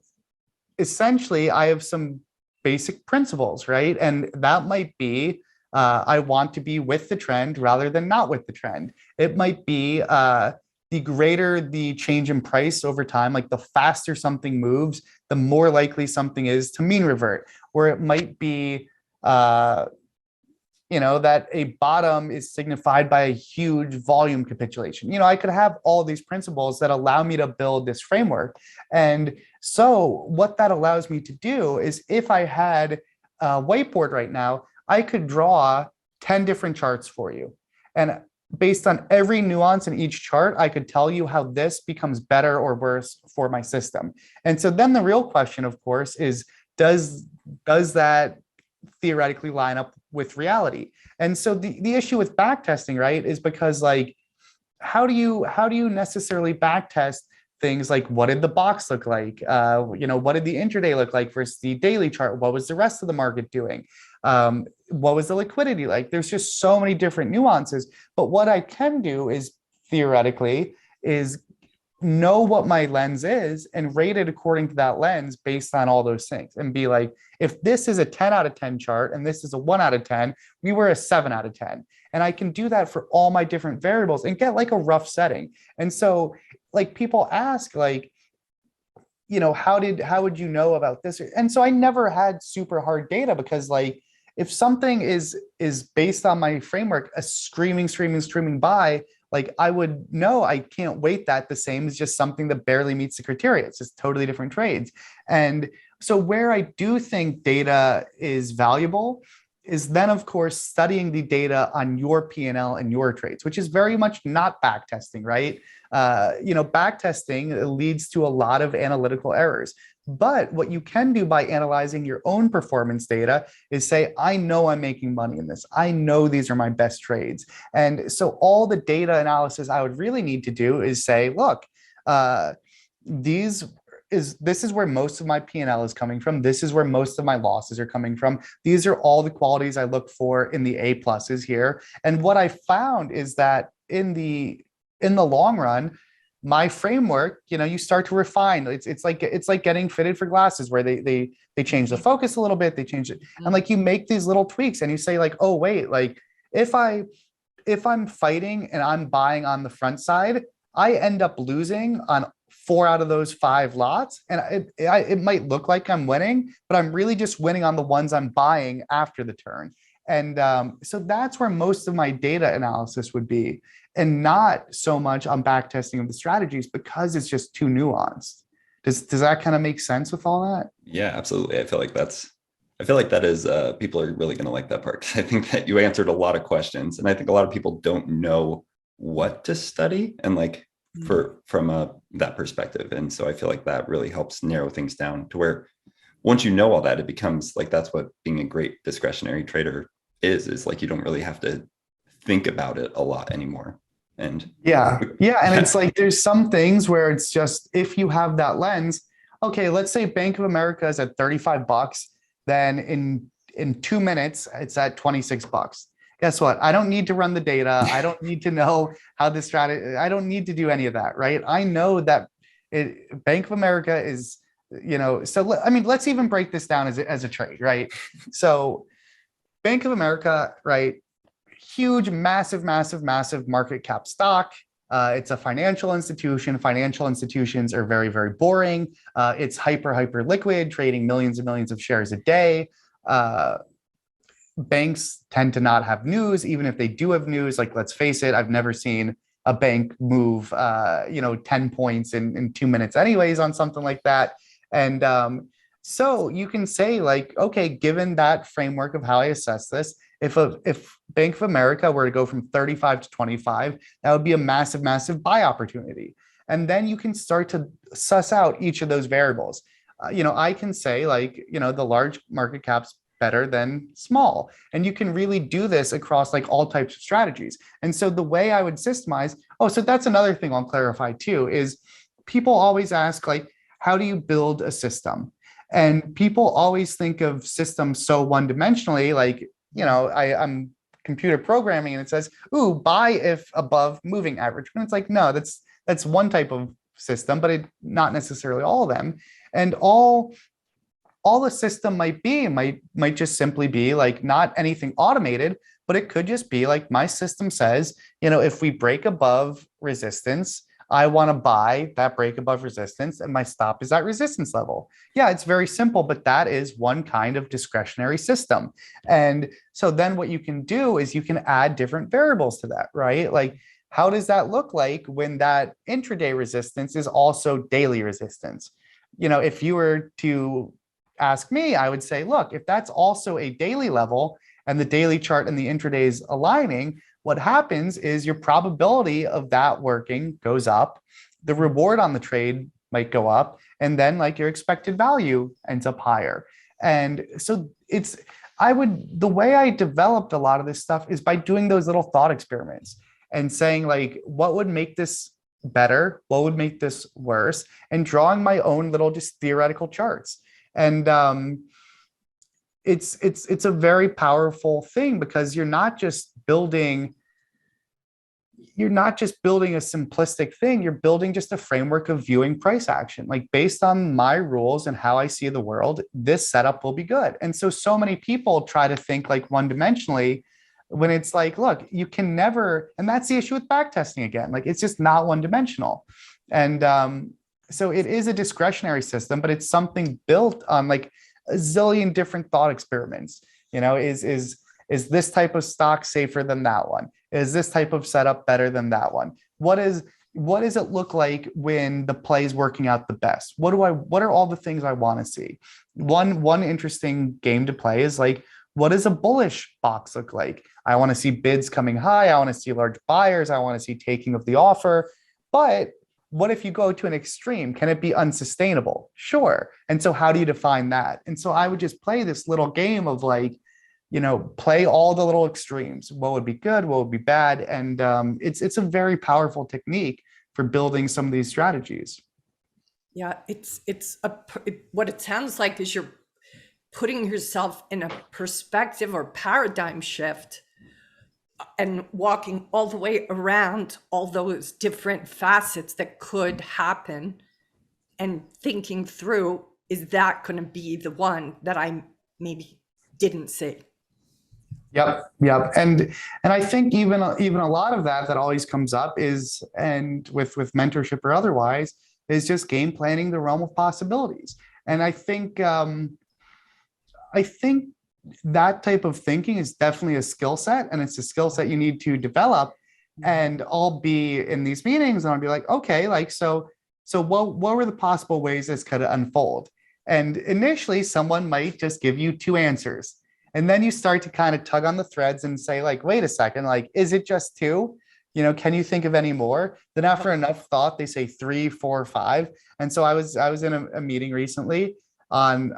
essentially, I have some basic principles, right? And that might be I want to be with the trend rather than not with the trend. It might be the greater the change in price over time, like the faster something moves, the more likely something is to mean revert. Or it might be that a bottom is signified by a huge volume capitulation. I could have all these principles that allow me to build this framework. And so what that allows me to do is, if I had a whiteboard right now, I could draw 10 different charts for you. And based on every nuance in each chart, I could tell you how this becomes better or worse for my system. And so then the real question, of course, is does that theoretically line up with reality? And so the issue with backtesting, right, is because, like, how do you necessarily backtest things like, what did the box look like? What did the intraday look like versus the daily chart? What was the rest of the market doing? What was the liquidity like? There's just so many different nuances. But what I can do is theoretically is know what my lens is and rate it according to that lens based on all those things, and be like, if this is a 10 out of 10 chart and this is a 1 out of 10, we were a 7 out of 10. And I can do that for all my different variables and get like a rough setting. And so, like, people ask, like, how would you know about this? And so I never had super hard data, because, like, if something is based on my framework, a screaming buy, like, I would know I can't weight that the same as just something that barely meets the criteria. It's just totally different trades. And so where I do think data is valuable is then, of course, studying the data on your P&L and your trades, which is very much not backtesting, right? Backtesting leads to a lot of analytical errors. But what you can do by analyzing your own performance data is say, I know I'm making money in this. I know these are my best trades. And so all the data analysis I would really need to do is say, look, this is where most of my P&L is coming from. This is where most of my losses are coming from. These are all the qualities I look for in the A pluses here. And what I found is that in the long run, my framework, you start to refine. It's like getting fitted for glasses, where they change the focus a little bit, they change it. And, like, you make these little tweaks and you say, like, oh, wait, like, if I'm fighting and I'm buying on the front side, I end up losing on 4 out of those 5 lots. And it might look like I'm winning, but I'm really just winning on the ones I'm buying after the turn. And so that's where most of my data analysis would be, and not so much on backtesting of the strategies, because it's just too nuanced. Does that kind of make sense with all that? Yeah, absolutely. I feel like that is people are really going to like that part, because I think that you answered a lot of questions, and I think a lot of people don't know what to study, and, like, from that perspective. And so I feel like that really helps narrow things down to where, once you know all that, it becomes like, that's what being a great discretionary trader is like, you don't really have to think about it a lot anymore. And yeah. And it's like, there's some things where it's just, if you have that lens, okay, let's say Bank of America is at $35, then in 2 minutes, it's at $26. Guess what? I don't need to run the data. I don't need to know how the strategy, I don't need to do any of that, right? I know that Bank of America is, so let's even break this down as a trade, right? So Bank of America, right? Huge, massive market cap stock. It's a financial institution. Financial institutions are very, very boring. It's hyper liquid, trading millions and millions of shares a day. Banks tend to not have news. Even if they do have news, like, let's face it, I've never seen a bank move 10 points in 2 minutes anyways on something like that. And so you can say, like, okay, given that framework of how I assess this, if Bank of America were to go from 35 to 25, that would be a massive buy opportunity. And then you can start to suss out each of those variables. I can say like, the large market cap's better than small. And you can really do this across like all types of strategies. And so the way I would systemize, so that's another thing I'll clarify too, is people always ask like, how do you build a system? And people always think of systems so one-dimensionally, like, I'm computer programming and it says, ooh, buy if above moving average. And it's like, no, that's one type of system, but not necessarily all of them. And all the system might just simply be like not anything automated, but it could just be like my system says, if we break above resistance, I want to buy that break above resistance and my stop is at resistance level. Yeah, it's very simple, but that is one kind of discretionary system. And so then what you can do is you can add different variables to that, right? Like, how does that look like when that intraday resistance is also daily resistance? If you were to ask me, I would say, look, if that's also a daily level and the daily chart and the intraday is aligning, what happens is your probability of that working goes up, the reward on the trade might go up, and then like your expected value ends up higher. And so the way I developed a lot of this stuff is by doing those little thought experiments and saying like, what would make this better? What would make this worse? And drawing my own little just theoretical charts. And it's a very powerful thing because you're not just building a simplistic thing. You're building just a framework of viewing price action. Like based on my rules and how I see the world, this setup will be good. And so many people try to think like one-dimensionally when it's like, look, you can never, and that's the issue with backtesting again. Like it's just not one-dimensional. And so it is a discretionary system, but it's something built on like a zillion different thought experiments. Is this type of stock safer than that one? Is this type of setup better than that one? What does it look like when the play is working out the best? What are all the things I want to see? One interesting game to play is like, what does a bullish box look like? I want to see bids coming high. I want to see large buyers. I want to see taking of the offer. But what if you go to an extreme? Can it be unsustainable? Sure. And so how do you define that? And so I would just play this little game of like, play all the little extremes. What would be good? What would be bad? And it's a very powerful technique for building some of these strategies. Yeah, what it sounds like is you're putting yourself in a perspective or paradigm shift and walking all the way around all those different facets that could happen and thinking through, is that going to be the one that I maybe didn't see? Yep. And I think even a lot of that always comes up is, and with mentorship or otherwise, is just game planning the realm of possibilities. And I think that type of thinking is definitely a skill set, and it's a skill set you need to develop. And I'll be in these meetings and I'll be like, okay, like, so what were the possible ways this could unfold? And initially someone might just give you two answers. And then you start to kind of tug on the threads and say like, wait a second, like, is it just two? Can you think of any more? Then after enough thought, they say 3, 4, 5. And so I was in a meeting recently on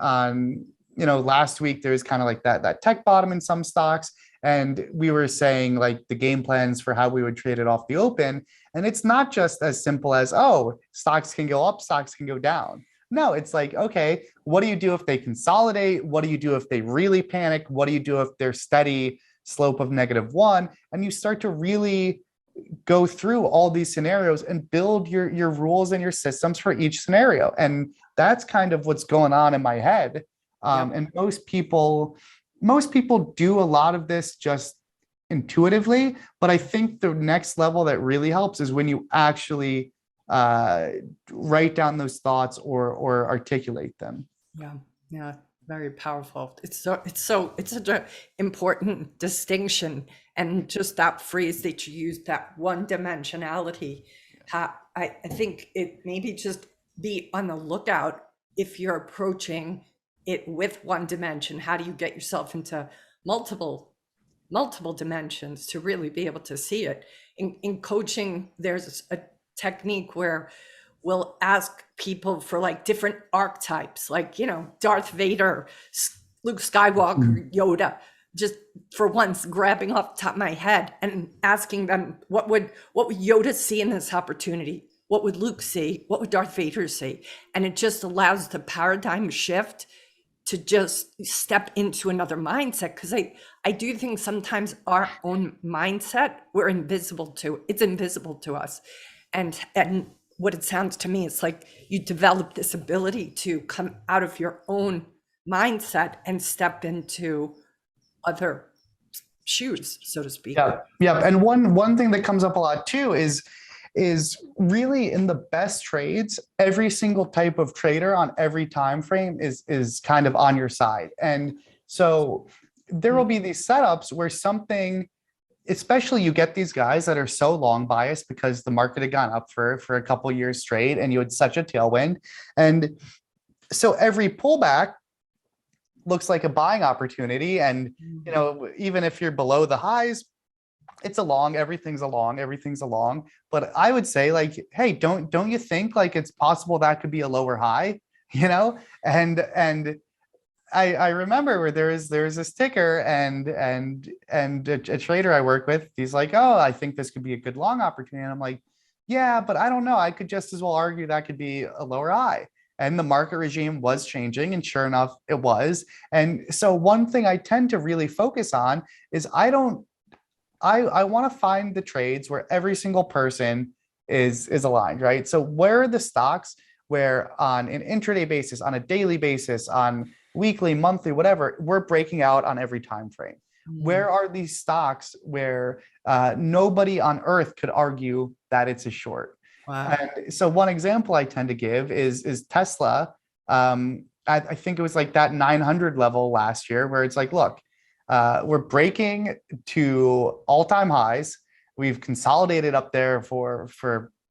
last week, there was kind of like that tech bottom in some stocks. And we were saying like the game plans for how we would trade it off the open. And it's not just as simple as, oh, stocks can go up, stocks can go down. No, it's like, okay, what do you do if they consolidate? What do you do if they really panic? What do you do if they're steady slope of -1? And you start to really go through all these scenarios and build your rules and your systems for each scenario. And that's kind of what's going on in my head. And most people do a lot of this just intuitively, but I think the next level that really helps is when you actually write down those thoughts or articulate them. Yeah, very powerful. It's such an important distinction, and just that phrase that you used, that one dimensionality. I think it maybe just be on the lookout if you're approaching it with one dimension. How do you get yourself into multiple dimensions to really be able to see it? In coaching, there's technique where we'll ask people for like different archetypes, like, Darth Vader, Luke Skywalker, Yoda, just for once grabbing off the top of my head and asking them, what would Yoda see in this opportunity? What would Luke see? What would Darth Vader see? And it just allows the paradigm shift to just step into another mindset. Because I do think sometimes our own mindset, it's invisible to us. And what it sounds to me, it's like you develop this ability to come out of your own mindset and step into other shoes, so to speak. Yeah. And one thing that comes up a lot too is really in the best trades, every single type of trader on every time frame is kind of on your side. And so there will be these setups where something, especially you get these guys that are so long biased because the market had gone up for a couple of years straight and you had such a tailwind. And so every pullback looks like a buying opportunity. And, even if you're below the highs, it's a long, everything's a long. But I would say, like, hey, don't you think like it's possible that could be a lower high, And I remember where there's this ticker and a trader I work with, he's like, oh, I think this could be a good long opportunity. And I'm like, yeah, but I don't know. I could just as well argue that could be a lower high. And the market regime was changing, and sure enough, it was. And so one thing I tend to really focus on is I want to find the trades where every single person is aligned, right? So where are the stocks where on an intraday basis, on a daily basis, on weekly, monthly, whatever, we're breaking out on every time frame? Where are these stocks where nobody on earth could argue that it's a short? Wow. And so one example I tend to give is Tesla. I think it was like that 900 level last year where it's like, look, we're breaking to all-time highs. We've consolidated up there for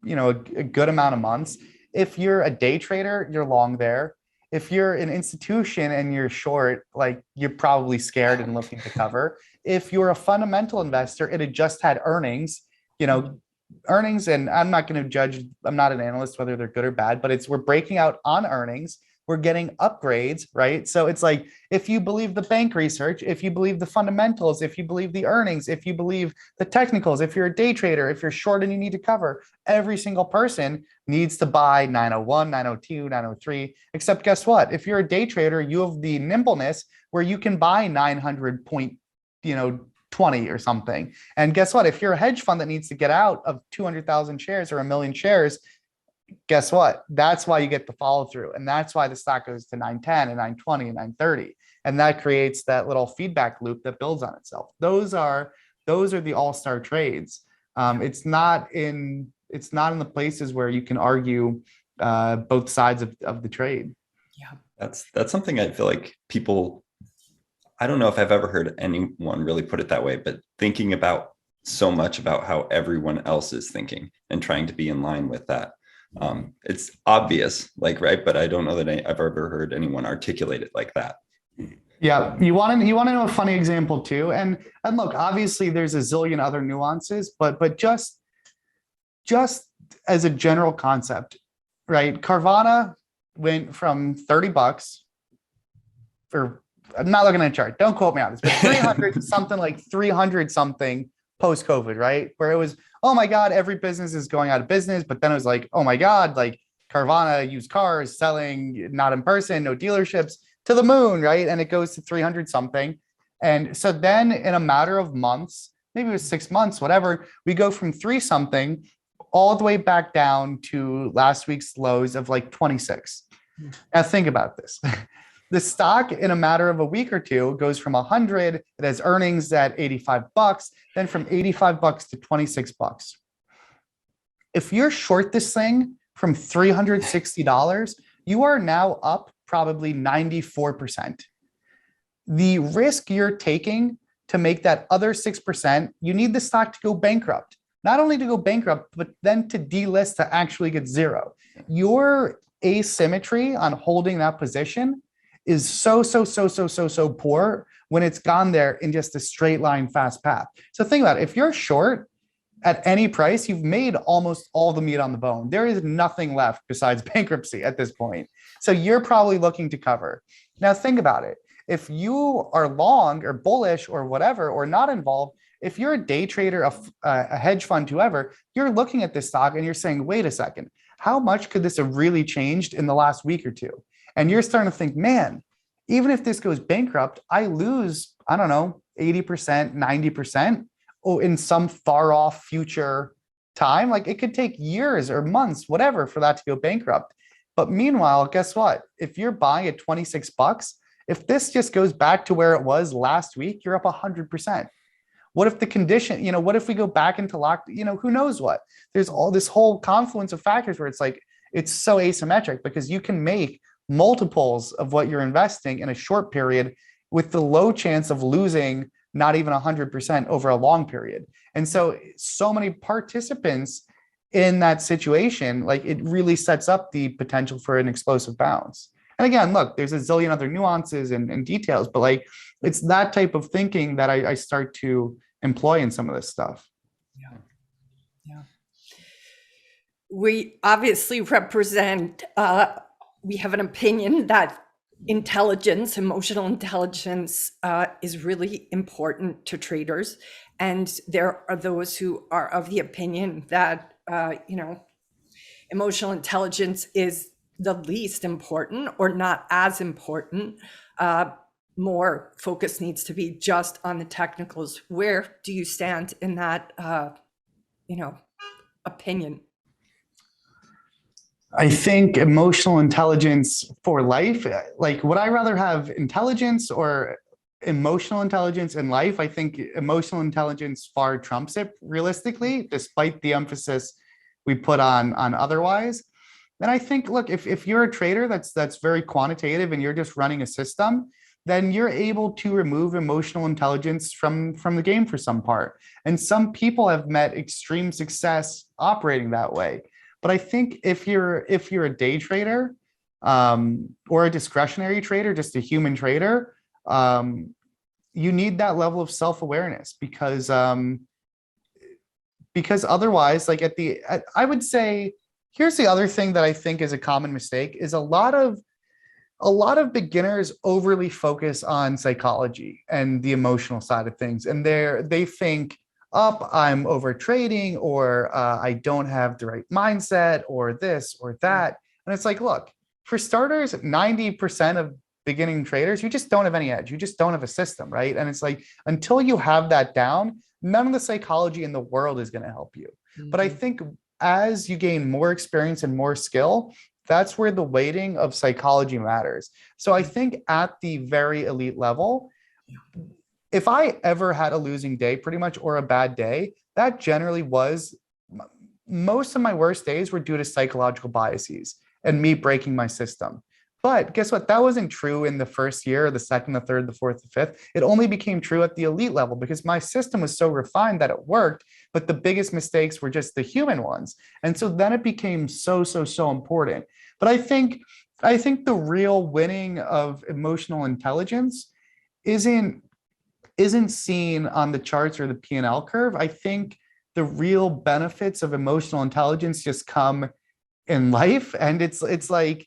a good amount of months. If you're a day trader, you're long there. If you're an institution and you're short, like you're probably scared and looking to cover. If you're a fundamental investor, it had just had earnings, and I'm not going to judge, I'm not an analyst, whether they're good or bad, but we're breaking out on earnings. We're getting upgrades, right? So it's like, if you believe the bank research, if you believe the fundamentals, if you believe the earnings, if you believe the technicals, if you're a day trader, if you're short and you need to cover, every single person needs to buy 901, 902, 903, except guess what? If you're a day trader, you have the nimbleness where you can buy 900.20 or something. And guess what? If you're a hedge fund that needs to get out of 200,000 shares or 1 million shares, guess what? That's why you get the follow through. And that's why the stock goes to 910 and 920 and 930. And that creates that little feedback loop that builds on itself. Those are the all-star trades. It's not in the places where you can argue both sides of the trade. Yeah. That's something I feel like people, I don't know if I've ever heard anyone really put it that way, but thinking about so much about how everyone else is thinking and trying to be in line with that. It's obvious, like, right? But I don't know that I've ever heard anyone articulate it like that. Yeah. You want to know a funny example too? And look, obviously there's a zillion other nuances, but just as a general concept, right? Carvana went from $30 for, I'm not looking at a chart, don't quote me on this, but 300 something post-COVID, right? Where it was, oh my God, every business is going out of business. But then it was like, oh my God, like Carvana used cars selling, not in person, no dealerships, to the moon, right? And it goes to 300 something. And so then in a matter of months, maybe it was 6 months, whatever, we go from 3 something all the way back down to last week's lows of like 26. Now think about this. The stock in a matter of a week or two goes from 100, it has earnings at $85, then from $85 to $26. If you're short this thing from $360, you are now up probably 94%. The risk you're taking to make that other 6%, you need the stock to go bankrupt. Not only to go bankrupt, but then to delist to actually get zero. Your asymmetry on holding that position is so poor when it's gone there in just a straight line fast path. So think about it. If you're short, at any price, you've made almost all the meat on the bone. There is nothing left besides bankruptcy at this point. So you're probably looking to cover. Now think about it. If you are long or bullish or whatever, or not involved, if you're a day trader, a hedge fund, whoever, you're looking at this stock and you're saying, wait a second, how much could this have really changed in the last week or two? And you're starting to think, man, even if this goes bankrupt, I lose, I don't know, 80%, 90%, in some far off future time. Like it could take years or months, whatever, for that to go bankrupt. But meanwhile, guess what? If you're buying at $26, if this just goes back to where it was last week, you're up 100%. What if the condition, what if we go back into lock, who knows what? There's all this whole confluence of factors where it's like, it's so asymmetric because you can make multiples of what you're investing in a short period with the low chance of losing not even 100% over a long period. And so many participants in that situation, like it really sets up the potential for an explosive bounce. And again, look, there's a zillion other nuances and details, but like it's that type of thinking that I start to employ in some of this stuff. Yeah. We obviously represent, we have an opinion that emotional intelligence is really important to traders. And there are those who are of the opinion that, emotional intelligence is the least important or not as important. More focus needs to be just on the technicals. Where do you stand in that, opinion? I think emotional intelligence for life, like would I rather have intelligence or emotional intelligence in life? I think emotional intelligence far trumps it realistically, despite the emphasis we put on otherwise. Then I think, look, if you're a trader that's very quantitative and you're just running a system, then you're able to remove emotional intelligence from the game for some part. And some people have met extreme success operating that way. But I think if you're a day trader or a discretionary trader, just a human trader, you need that level of self-awareness because otherwise, like I would say, here's the other thing that I think is a common mistake is a lot of beginners overly focus on psychology and the emotional side of things. And they think, I'm over trading, or I don't have the right mindset, or this or that. And it's like, look, for starters, 90% of beginning traders, you just don't have any edge. You just don't have a system, right? And it's like, until you have that down, none of the psychology in the world is going to help you. Mm-hmm. But I think as you gain more experience and more skill, that's where the weighting of psychology matters. So I think at the very elite level, if I ever had a losing day pretty much, or a bad day, that generally was, most of my worst days were due to psychological biases and me breaking my system. But guess what? That wasn't true in the first year, the second, the third, the fourth, the fifth. It only became true at the elite level because my system was so refined that it worked, but the biggest mistakes were just the human ones. And so then it became so important. But I think the real winning of emotional intelligence isn't seen on the charts or the P&L curve. I think the real benefits of emotional intelligence just come in life. And it's like,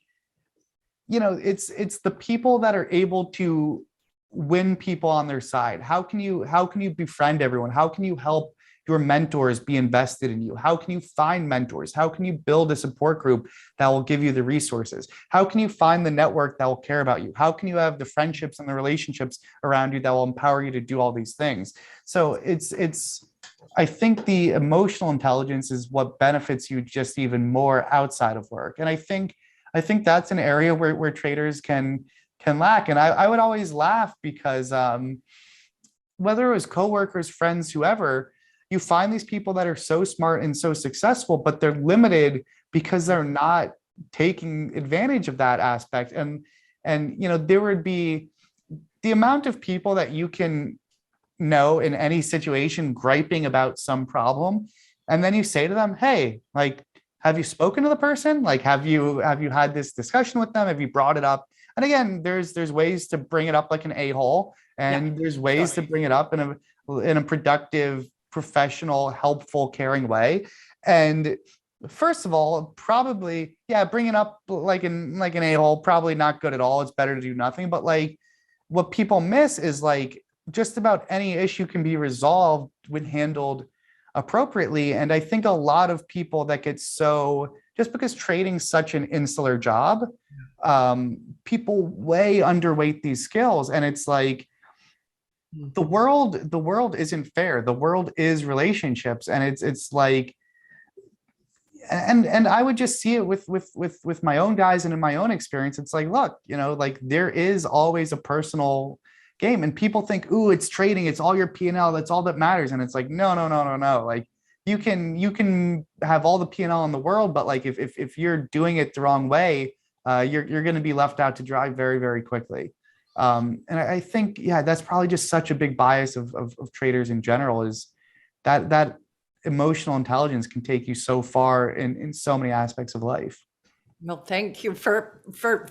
it's the people that are able to win people on their side. How can you befriend everyone? How can you help your mentors be invested in you? How can you find mentors? How can you build a support group that will give you the resources? How can you find the network that will care about you? How can you have the friendships and the relationships around you that will empower you to do all these things? So I think the emotional intelligence is what benefits you just even more outside of work. And I think that's an area where traders can lack. And I would always laugh because whether it was coworkers, friends, whoever, you find these people that are so smart and so successful, but they're limited because they're not taking advantage of that aspect. And there would be the amount of people that you can know in any situation griping about some problem, and then you say to them, hey, like, have you spoken to the person? Like, have you had this discussion with them? Have you brought it up? And again, there's ways to bring it up like an a-hole, and there's ways to bring it up in a productive professional, helpful, caring way. And first of all, probably, yeah, bringing up like an a-hole, probably not good at all. It's better to do nothing. But like what people miss is like just about any issue can be resolved when handled appropriately. And I think a lot of people that get so, just because trading's such an insular job, people way underweight these skills. And it's like, the world isn't fair. The world is relationships. And it's like, and I would just see it with my own guys and in my own experience. It's like, look, you know, like there is always a personal game, and people think, ooh, it's trading, it's all your P&L, that's all that matters. And it's like, no. Like you can have all the P&L in the world, but like if you're doing it the wrong way, you're going to be left out to dry very, very quickly. And I think, yeah, that's probably just such a big bias of traders in general, is that emotional intelligence can take you so far in so many aspects of life. Well, thank you for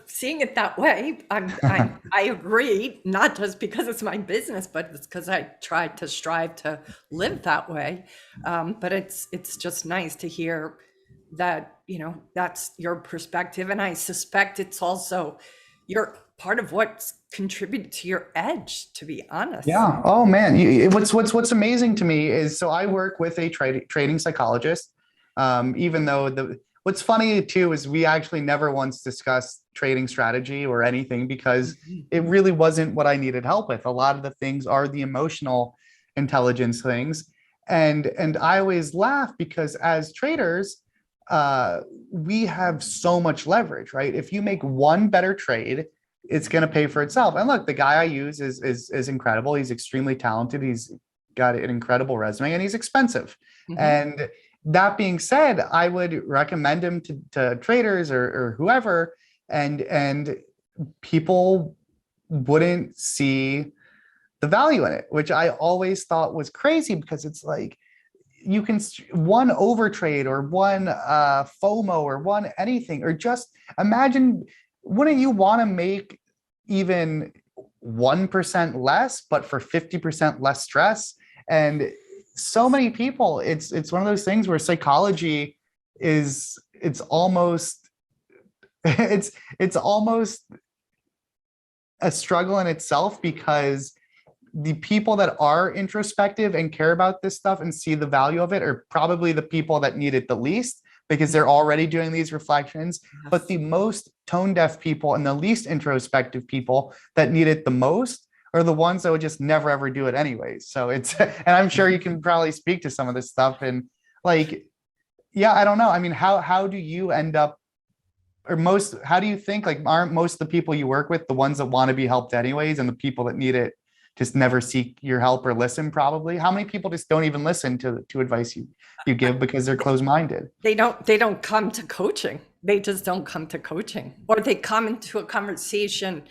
seeing it that way. I agree, not just because it's my business, but it's because I try to strive to live that way. But it's just nice to hear that, you know, that's your perspective. And I suspect it's also your part of what's contributed to your edge, to be honest. Yeah. Oh man. What's amazing to me is, so I work with a trading psychologist. Even though what's funny too is we actually never once discussed trading strategy or anything, because it really wasn't what I needed help with. A lot of the things are the emotional intelligence things. And I always laugh because as traders, we have so much leverage, right? If you make one better trade, it's going to pay for itself. And look, the guy I use is incredible. He's extremely talented. He's got an incredible resume, and he's expensive. And that being said, I would recommend him to traders or whoever, and people wouldn't see the value in it, which I always thought was crazy, because it's like, you can one overtrade or one FOMO or one anything, or just imagine, wouldn't you want to make even 1% less, but for 50% less stress? And so many people, it's one of those things where psychology is, it's almost a struggle in itself, because the people that are introspective and care about this stuff and see the value of it are probably the people that need it the least, because they're already doing these reflections. Yes. But the most tone deaf people and the least introspective people that need it the most are the ones that would just never ever do it anyways. So it's, and I'm sure you can probably speak to some of this stuff, and like, yeah, I don't know. I mean, how do you end up, or how do you think, like, aren't most of the people you work with the ones that want to be helped anyways, and the people that need it just never seek your help or listen? Probably. How many people just don't even listen to advice you give because they're closed-minded? They don't come to coaching. They just don't come to coaching, or they come into a conversation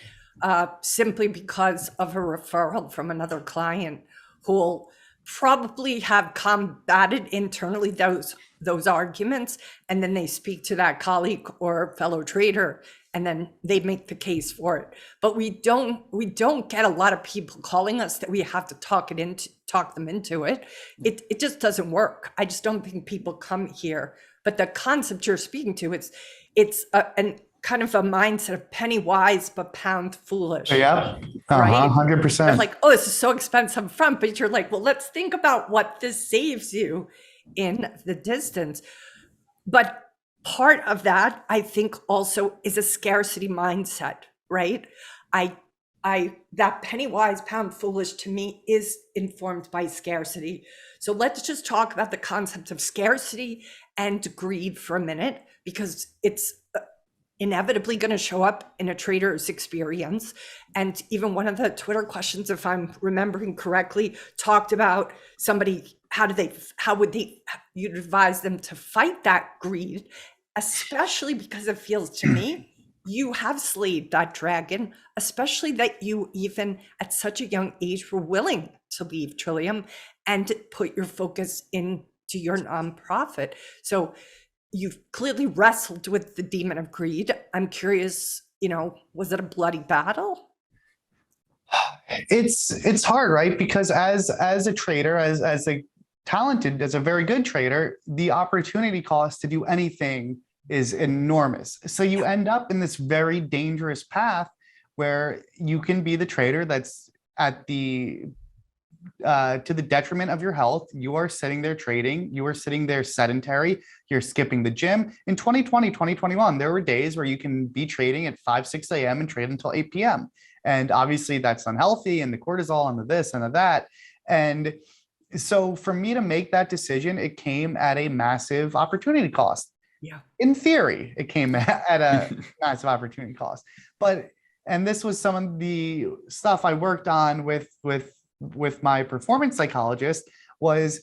simply because of a referral from another client who will probably have combated internally those arguments, and then they speak to that colleague or fellow trader, and then they make the case for it. But we don't get a lot of people calling us that we have to talk them into it. It just doesn't work. I just don't think people come here. But the concept you're speaking to, it's an kind of a mindset of penny wise but pound foolish. Yeah, right? 100%. It's like, oh, this is so expensive up front, but you're like, well, let's think about what this saves you in the distance. But part of that, I think, also is a scarcity mindset, right? That penny wise, pound foolish, to me, is informed by scarcity. So let's just talk about the concept of scarcity and greed for a minute, because it's inevitably going to show up in a trader's experience. And even one of the Twitter questions, if I'm remembering correctly, talked about somebody, you'd advise them to fight that greed, especially because it feels to me, you have slayed that dragon, especially that you, even at such a young age, were willing to leave Trillium and put your focus into your nonprofit. So you've clearly wrestled with the demon of greed. I'm curious, was it a bloody battle? It's hard, right? Because as a trader, as a talented, as a very good trader, the opportunity cost to do anything is enormous. So you end up in this very dangerous path where you can be the trader that's at the to the detriment of your health. You are sitting there trading, you are sitting there sedentary, you're skipping the gym. In 2020, 2021, there were days where you can be trading at 5, 6 a.m. and trade until 8 p.m. And obviously that's unhealthy, and the cortisol and the this and the that. And so for me to make that decision, it came at a massive opportunity cost. Yeah. In theory, it came at a massive opportunity cost. But, and this was some of the stuff I worked on with my performance psychologist, was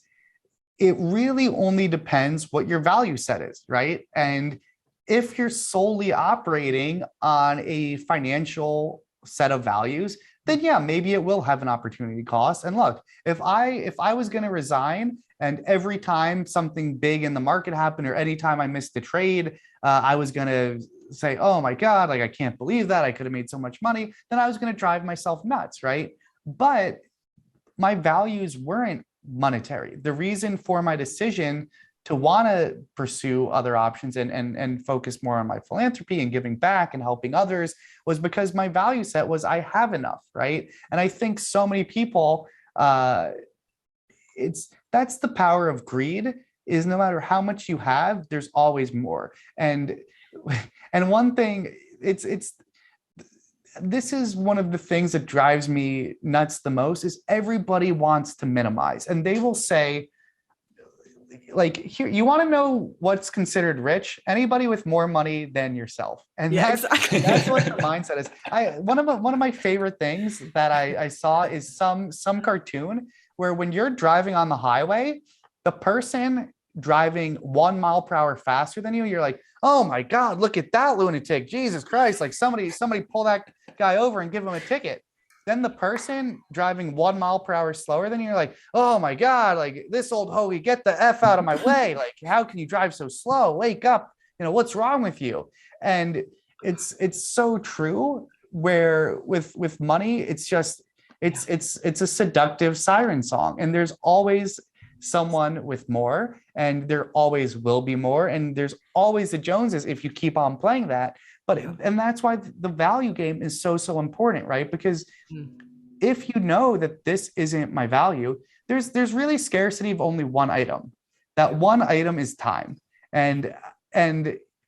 it really only depends what your value set is, right? And if you're solely operating on a financial set of values, then yeah, maybe it will have an opportunity cost. And look, if I was going to resign, and every time something big in the market happened, or anytime I missed a trade, I was going to say, oh my God, like I can't believe that I could have made so much money, then I was going to drive myself nuts, right? But my values weren't monetary. The reason for my decision to want to pursue other options and focus more on my philanthropy and giving back and helping others was because my value set was I have enough, right? And I think so many people, that's the power of greed, is no matter how much you have, there's always more. And one thing, this is one of the things that drives me nuts the most, is everybody wants to minimize, and they will say, like, here, you want to know what's considered rich? Anybody with more money than yourself. And Yeah, that's exactly. that's what the mindset is. One of my favorite things that I saw is some cartoon where when you're driving on the highway, the person driving 1 mile per hour faster than you, you're like, oh my God, look at that lunatic. Jesus Christ, like somebody pull that guy over and give him a ticket. Then the person driving 1 mile per hour slower than you're like, oh my God, like this old hoagie, get the F out of my way. Like, how can you drive so slow? Wake up. What's wrong with you? And it's so true, where with money, it's just, it's a seductive siren song, and there's always someone with more, and there always will be more. And there's always the Joneses if you keep on playing that. And that's why the value game is so important, right? Because if you know that this isn't my value, there's really scarcity of only one item. That one item is time. And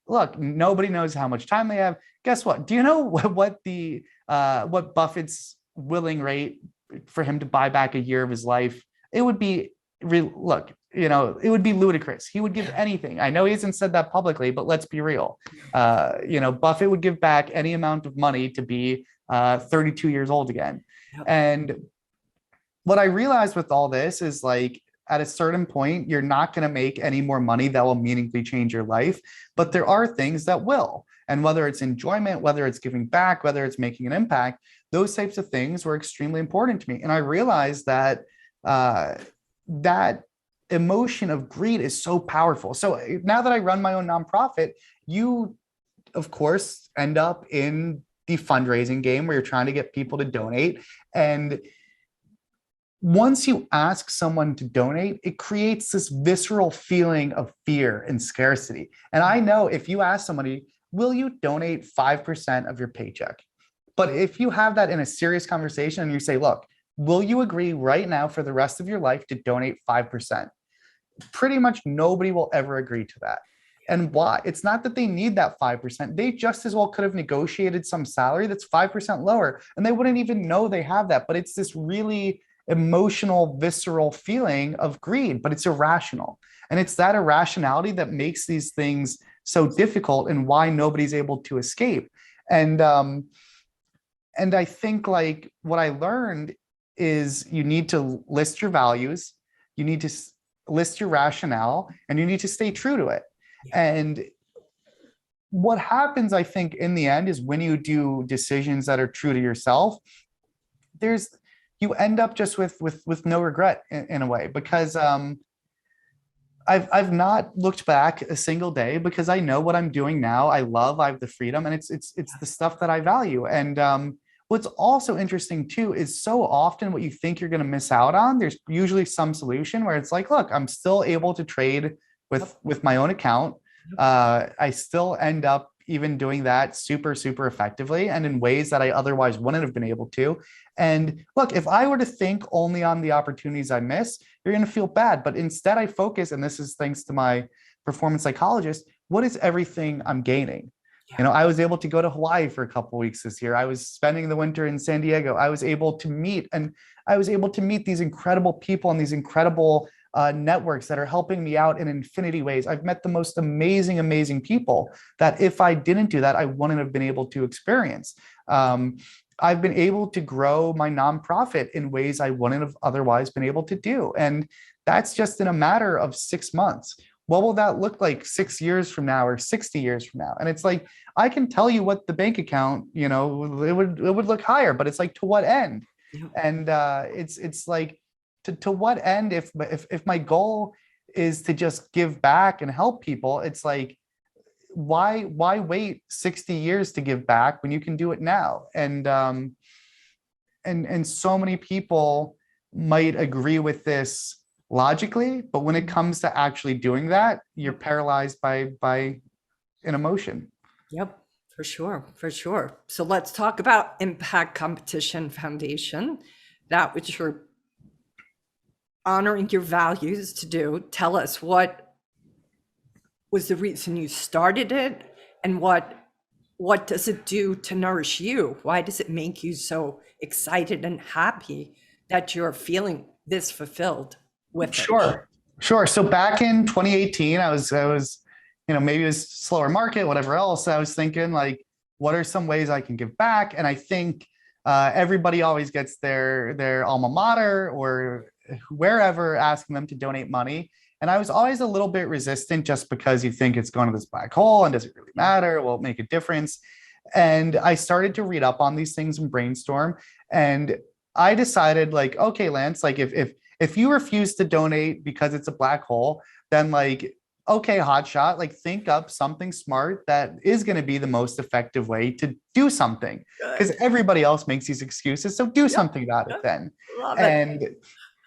look, nobody knows how much time they have. Guess what? Do you know what Buffett's willing rate for him to buy back a year of his life? It would be it would be ludicrous. He would give anything. I know he hasn't said that publicly, but let's be real. Buffett would give back any amount of money to be 32 years old again. Yep. And what I realized with all this is, like, at a certain point, you're not going to make any more money that will meaningfully change your life, but there are things that will. And whether it's enjoyment, whether it's giving back, whether it's making an impact, those types of things were extremely important to me. And I realized that that emotion of greed is so powerful. So now that I run my own nonprofit, you, of course, end up in the fundraising game where you're trying to get people to donate. And once you ask someone to donate, it creates this visceral feeling of fear and scarcity. And I know if you ask somebody, will you donate 5% of your paycheck? But if you have that in a serious conversation and you say, look, will you agree right now for the rest of your life to donate 5%? Pretty much nobody will ever agree to that. And why? It's not that they need that 5%. They just as well could have negotiated some salary that's 5% lower, and they wouldn't even know they have that. But it's this really emotional, visceral feeling of greed, but it's irrational. And it's that irrationality that makes these things so difficult, and why nobody's able to escape. And I think, like, what I learned is you need to list your values, you need to list your rationale, and you need to stay true to it. And what happens, I think, in the end, is when you do decisions that are true to yourself, you end up just with no regret in a way, because I've not looked back a single day, because I know what I'm doing now. I have the freedom, and it's the stuff that I value. And what's also interesting too is so often what you think you're going to miss out on, there's usually some solution where it's like, look, I'm still able to trade with my own account. I still end up even doing that super, super effectively and in ways that I otherwise wouldn't have been able to. And look, if I were to think only on the opportunities I miss, you're going to feel bad. But instead, I focus, and this is thanks to my performance psychologist, what is everything I'm gaining? You know, I was able to go to Hawaii for a couple of weeks this year. I was spending the winter in San Diego. I was able to meet these incredible people and these incredible networks that are helping me out in infinity ways. I've met the most amazing, amazing people that if I didn't do that, I wouldn't have been able to experience. I've been able to grow my nonprofit in ways I wouldn't have otherwise been able to do. And that's just in a matter of 6 months. What will that look like 6 years from now or 60 years from now? And it's like, I can tell you what the bank account, you know, it would look higher, but it's like, to what end? Yeah. And it's like, to what end? If my goal is to just give back and help people, it's like, why wait 60 years to give back when you can do it now? And so many people might agree with this logically, but when it comes to actually doing that, you're paralyzed by an emotion. Yep, for sure, for sure. So let's talk about Impact Competition Foundation, that which you're honoring your values to do. Tell us, what was the reason you started it, and what does it do to nourish you? Why does it make you so excited and happy that you're feeling this fulfilled with it? Sure. So back in 2018, I was, you know, maybe it was slower market, whatever else. I was thinking, like, what are some ways I can give back? And I think everybody always gets their alma mater or wherever asking them to donate money. And I was always a little bit resistant, just because you think it's going to this black hole and does it really matter? Will it make a difference? And I started to read up on these things and brainstorm. And I decided, like, okay, Lance, like if you refuse to donate because it's a black hole, then like, okay, hotshot, like, think up something smart that is going to be the most effective way to do something, because everybody else makes these excuses. So do something about it then. Love it.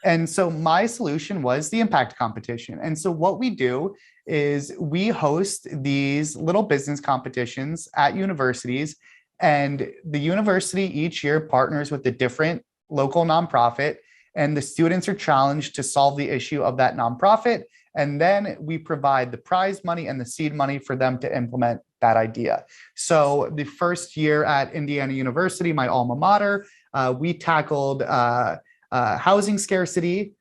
And so my solution was the impact competition. And so what we do is we host these little business competitions at universities, and the university each year partners with a different local nonprofit, and the students are challenged to solve the issue of that nonprofit. And then we provide the prize money and the seed money for them to implement that idea. So the first year at Indiana University, my alma mater, we tackled housing scarcity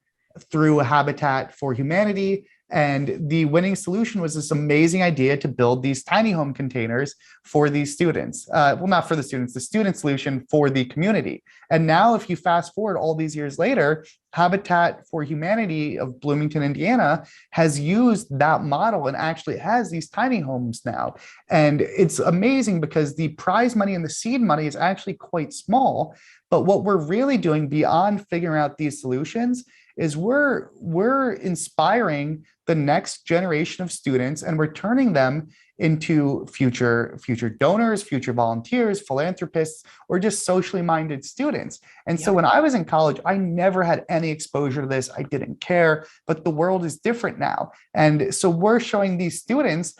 through Habitat for Humanity. And the winning solution was this amazing idea to build these tiny home containers for these students. Well, not for the students, the student solution for the community. And now if you fast forward all these years later, Habitat for Humanity of Bloomington, Indiana has used that model and actually has these tiny homes now. And it's amazing because the prize money and the seed money is actually quite small. But what we're really doing beyond figuring out these solutions is we're inspiring the next generation of students, and we're turning them into future donors, future volunteers, philanthropists, or just socially minded students. And so when I was in college, I never had any exposure to this. I didn't care, but the world is different now. And so we're showing these students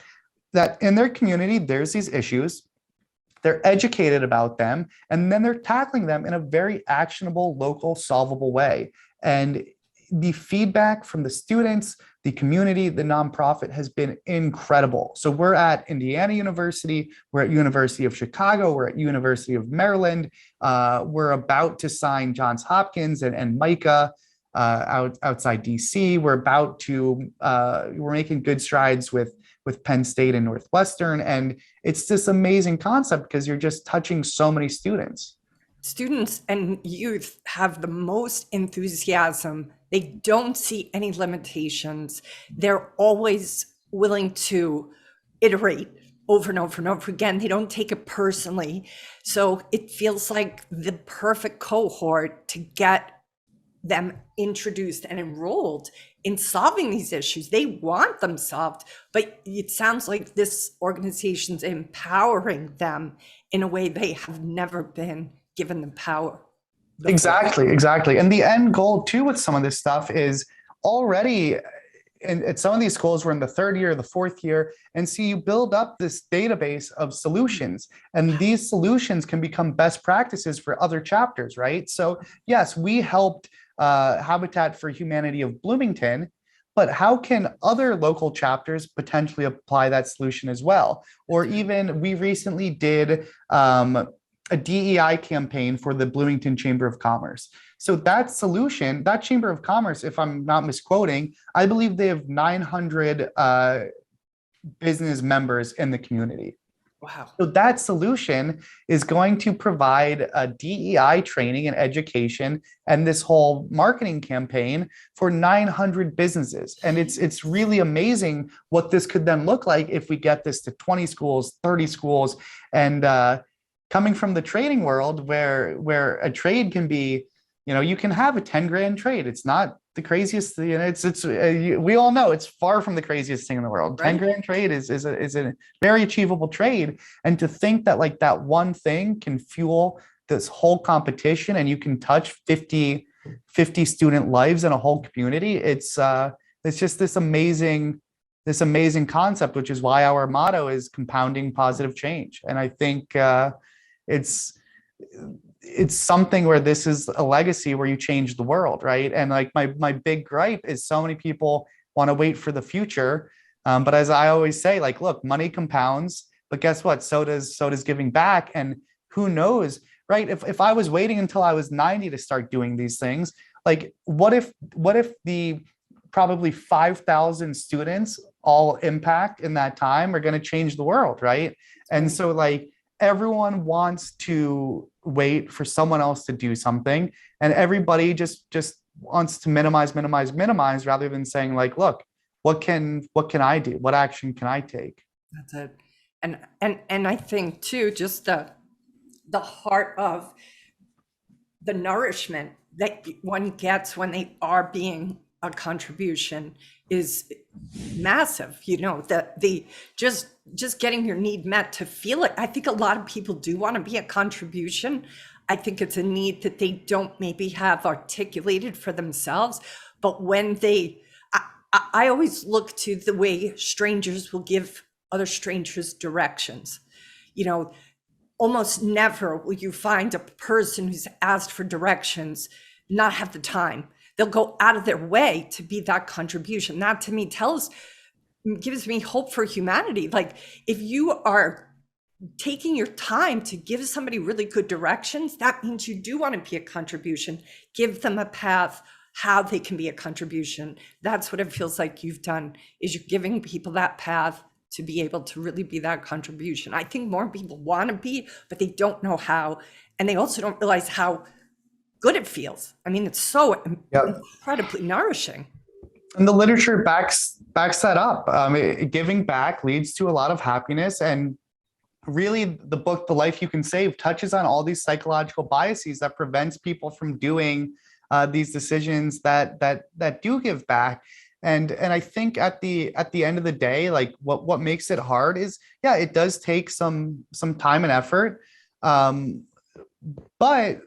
that in their community, there's these issues, they're educated about them, and then they're tackling them in a very actionable, local, solvable way. And the feedback from the students, the community, the nonprofit has been incredible. So we're at Indiana University, we're at University of Chicago, we're at University of Maryland. We're about to sign Johns Hopkins and Micah outside DC. We're making good strides with Penn State and Northwestern. And it's this amazing concept because you're just touching so many students. Students and youth have the most enthusiasm. They don't see any limitations. They're always willing to iterate over and over and over again. They don't take it personally. So it feels like the perfect cohort to get them introduced and enrolled in solving these issues. They want them solved, but it sounds like this organization's empowering them in a way they have never been given the power. Exactly. And the end goal too with some of this stuff is already at some of these schools, we're in the third year, the fourth year, and so you build up this database of solutions, and these solutions can become best practices for other chapters, right? So yes, we helped Habitat for Humanity of Bloomington, but how can other local chapters potentially apply that solution as well? Or even we recently did a DEI campaign for the Bloomington Chamber of Commerce. So that solution, that Chamber of Commerce, if I'm not misquoting, I believe they have 900 business members in the community. Wow. So that solution is going to provide a DEI training and education and this whole marketing campaign for 900 businesses. And it's really amazing what this could then look like if we get this to 20 schools, 30 schools, and coming from the trading world where a trade can be, you can have a 10 grand trade. It's not the craziest, we all know it's far from the craziest thing in the world. Right. 10 grand trade is a very achievable trade. And to think that like that one thing can fuel this whole competition and you can touch 50 student lives in a whole community, it's just this amazing concept, which is why our motto is compounding positive change. And I think it's something where this is a legacy where you change the world, right? And like my big gripe is so many people want to wait for the future, but as I always say, like, look, money compounds, but guess what? So does giving back. And who knows, right? If I was waiting until I was 90 to start doing these things, like what if the probably 5,000 students all impact in that time are going to change the world, right? And so like everyone wants to wait for someone else to do something, and everybody just wants to minimize rather than saying like, look, what can I do? What action can I take? That's it. And I think too, just the heart of the nourishment that one gets when they are being a contribution is massive. The just getting your need met to feel it. I think a lot of people do want to be a contribution. I think it's a need that they don't maybe have articulated for themselves, but when I always look to the way strangers will give other strangers directions. Almost never will you find a person who's asked for directions not have the time. They'll go out of their way to be that contribution. That to me gives me hope for humanity. Like if you are taking your time to give somebody really good directions, that means you do want to be a contribution. Give them a path how they can be a contribution. That's what it feels like you've done, is you're giving people that path to be able to really be that contribution. I think more people want to be, but they don't know how. And they also don't realize how good it feels. I mean, it's so incredibly nourishing. And the literature backs that up. Giving back leads to a lot of happiness. And really the book, The Life You Can Save, touches on all these psychological biases that prevents people from doing these decisions that do give back. And I think at the end of the day, like what makes it hard is, it does take some time and effort. But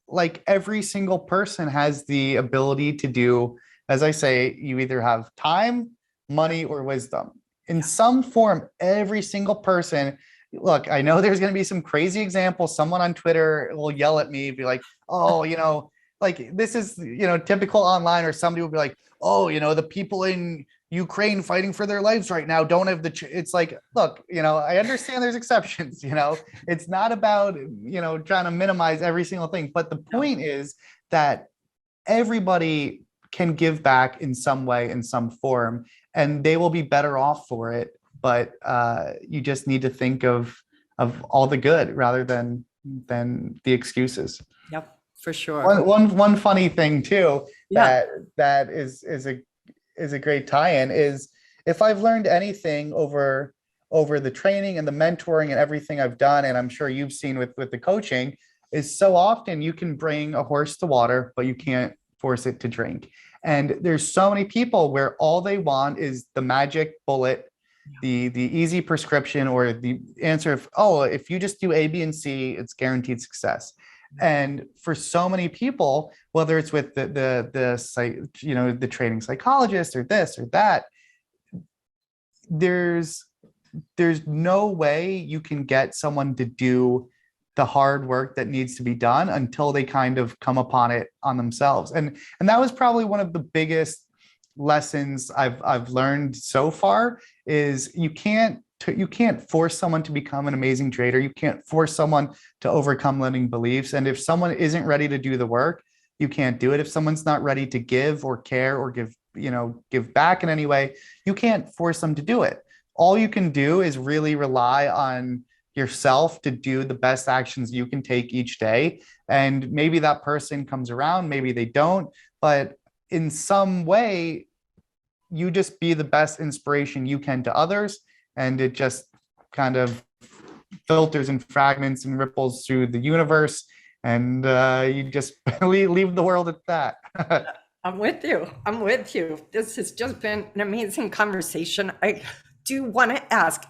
like every single person has the ability to do, as I say, you either have time, money, or wisdom. In some form, every single person, look, I know there's going to be some crazy examples. Someone on Twitter will yell at me, be like, oh, like this is, typical online, or somebody will be like, oh, the people in Ukraine fighting for their lives right now don't have it's like, look, I understand there's exceptions, it's not about, trying to minimize every single thing. But the point is that everybody can give back in some way, in some form, and they will be better off for it. But you just need to think of all the good rather than the excuses. Yep. For sure. One funny thing too, that is a great tie-in is, if I've learned anything over the training and the mentoring and everything I've done, and I'm sure you've seen with the coaching, is so often you can bring a horse to water, but you can't force it to drink. And there's so many people where all they want is the magic bullet, the easy prescription, or the answer of, if you just do A, B, and C, it's guaranteed success. And for so many people, whether it's with the training psychologist or this or that, there's no way you can get someone to do the hard work that needs to be done until they kind of come upon it on themselves. And that was probably one of the biggest lessons I've learned so far is you can't force someone to become an amazing trader. You can't force someone to overcome limiting beliefs. And if someone isn't ready to do the work, you can't do it. If someone's not ready to give or care or give back in any way, you can't force them to do it. All you can do is really rely on yourself to do the best actions you can take each day. And maybe that person comes around, maybe they don't, but in some way, you just be the best inspiration you can to others. And it just kind of filters and fragments and ripples through the universe. And you just leave the world at that. I'm with you. This has just been an amazing conversation. I do want to ask,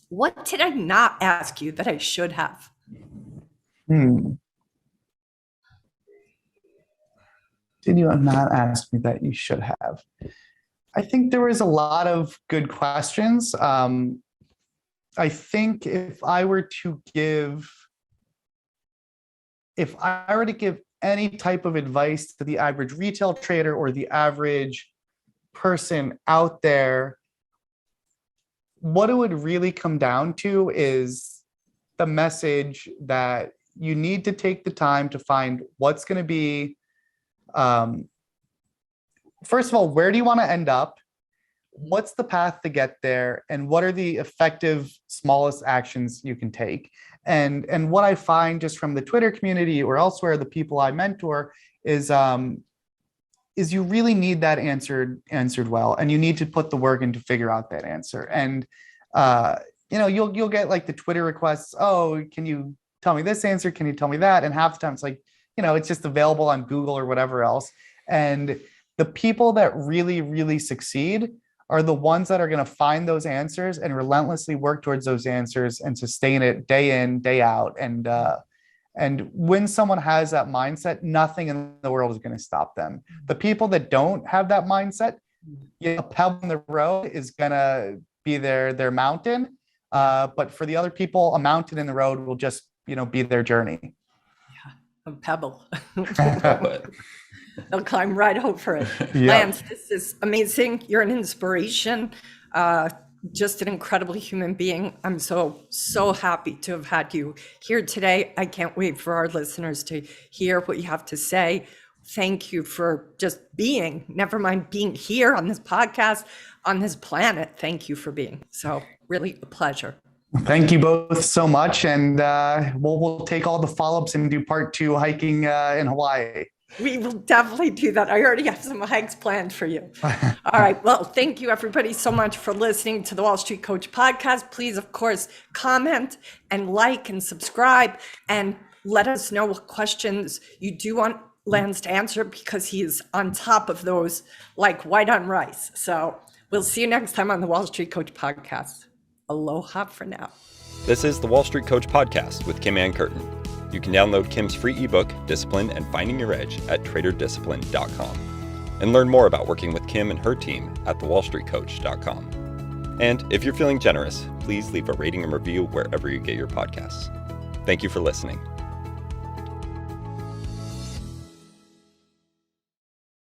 what did I not ask you that I should have? Did you not ask me that you should have? I think there was a lot of good questions. I think if I were to give any type of advice to the average retail trader or the average person out there, what it would really come down to is the message that you need to take the time to find what's going to be, first of all, where do you want to end up? What's the path to get there? And what are the effective, smallest actions you can take? And what I find just from the Twitter community or elsewhere, the people I mentor, is you really need that answered well, and you need to put the work in to figure out that answer. And you'll get like the Twitter requests, oh, can you tell me this answer? Can you tell me that? And half the time it's like, it's just available on Google or whatever else. And the people that really, really succeed are the ones that are going to find those answers and relentlessly work towards those answers and sustain it day in, day out. And when someone has that mindset, nothing in the world is going to stop them. The people that don't have that mindset, a pebble in the road is going to be their mountain. But for the other people, a mountain in the road will just, be their journey. Yeah, a pebble. They'll climb right over it. Yeah. Lance, this is amazing. You're an inspiration. Just an incredible human being. I'm so happy to have had you here today. I can't wait for our listeners to hear what you have to say. Thank you for just being, never mind being here on this podcast, on this planet. Thank you for being. So really a pleasure. Thank you both so much. And we'll take all the follow-ups and do part 2 hiking in Hawaii. We will definitely do that. I already have some hikes planned for you. All right. Well, thank you everybody so much for listening to the Wall Street Coach podcast. Please, of course, comment and like and subscribe and let us know what questions you do want Lance to answer, because he is on top of those like white on rice. So we'll see you next time on the Wall Street Coach podcast. Aloha for now. This is the Wall Street Coach podcast with Kim Ann Curtin. You can download Kim's free ebook, Discipline and Finding Your Edge, at traderdiscipline.com. And learn more about working with Kim and her team at thewallstreetcoach.com. And if you're feeling generous, please leave a rating and review wherever you get your podcasts. Thank you for listening.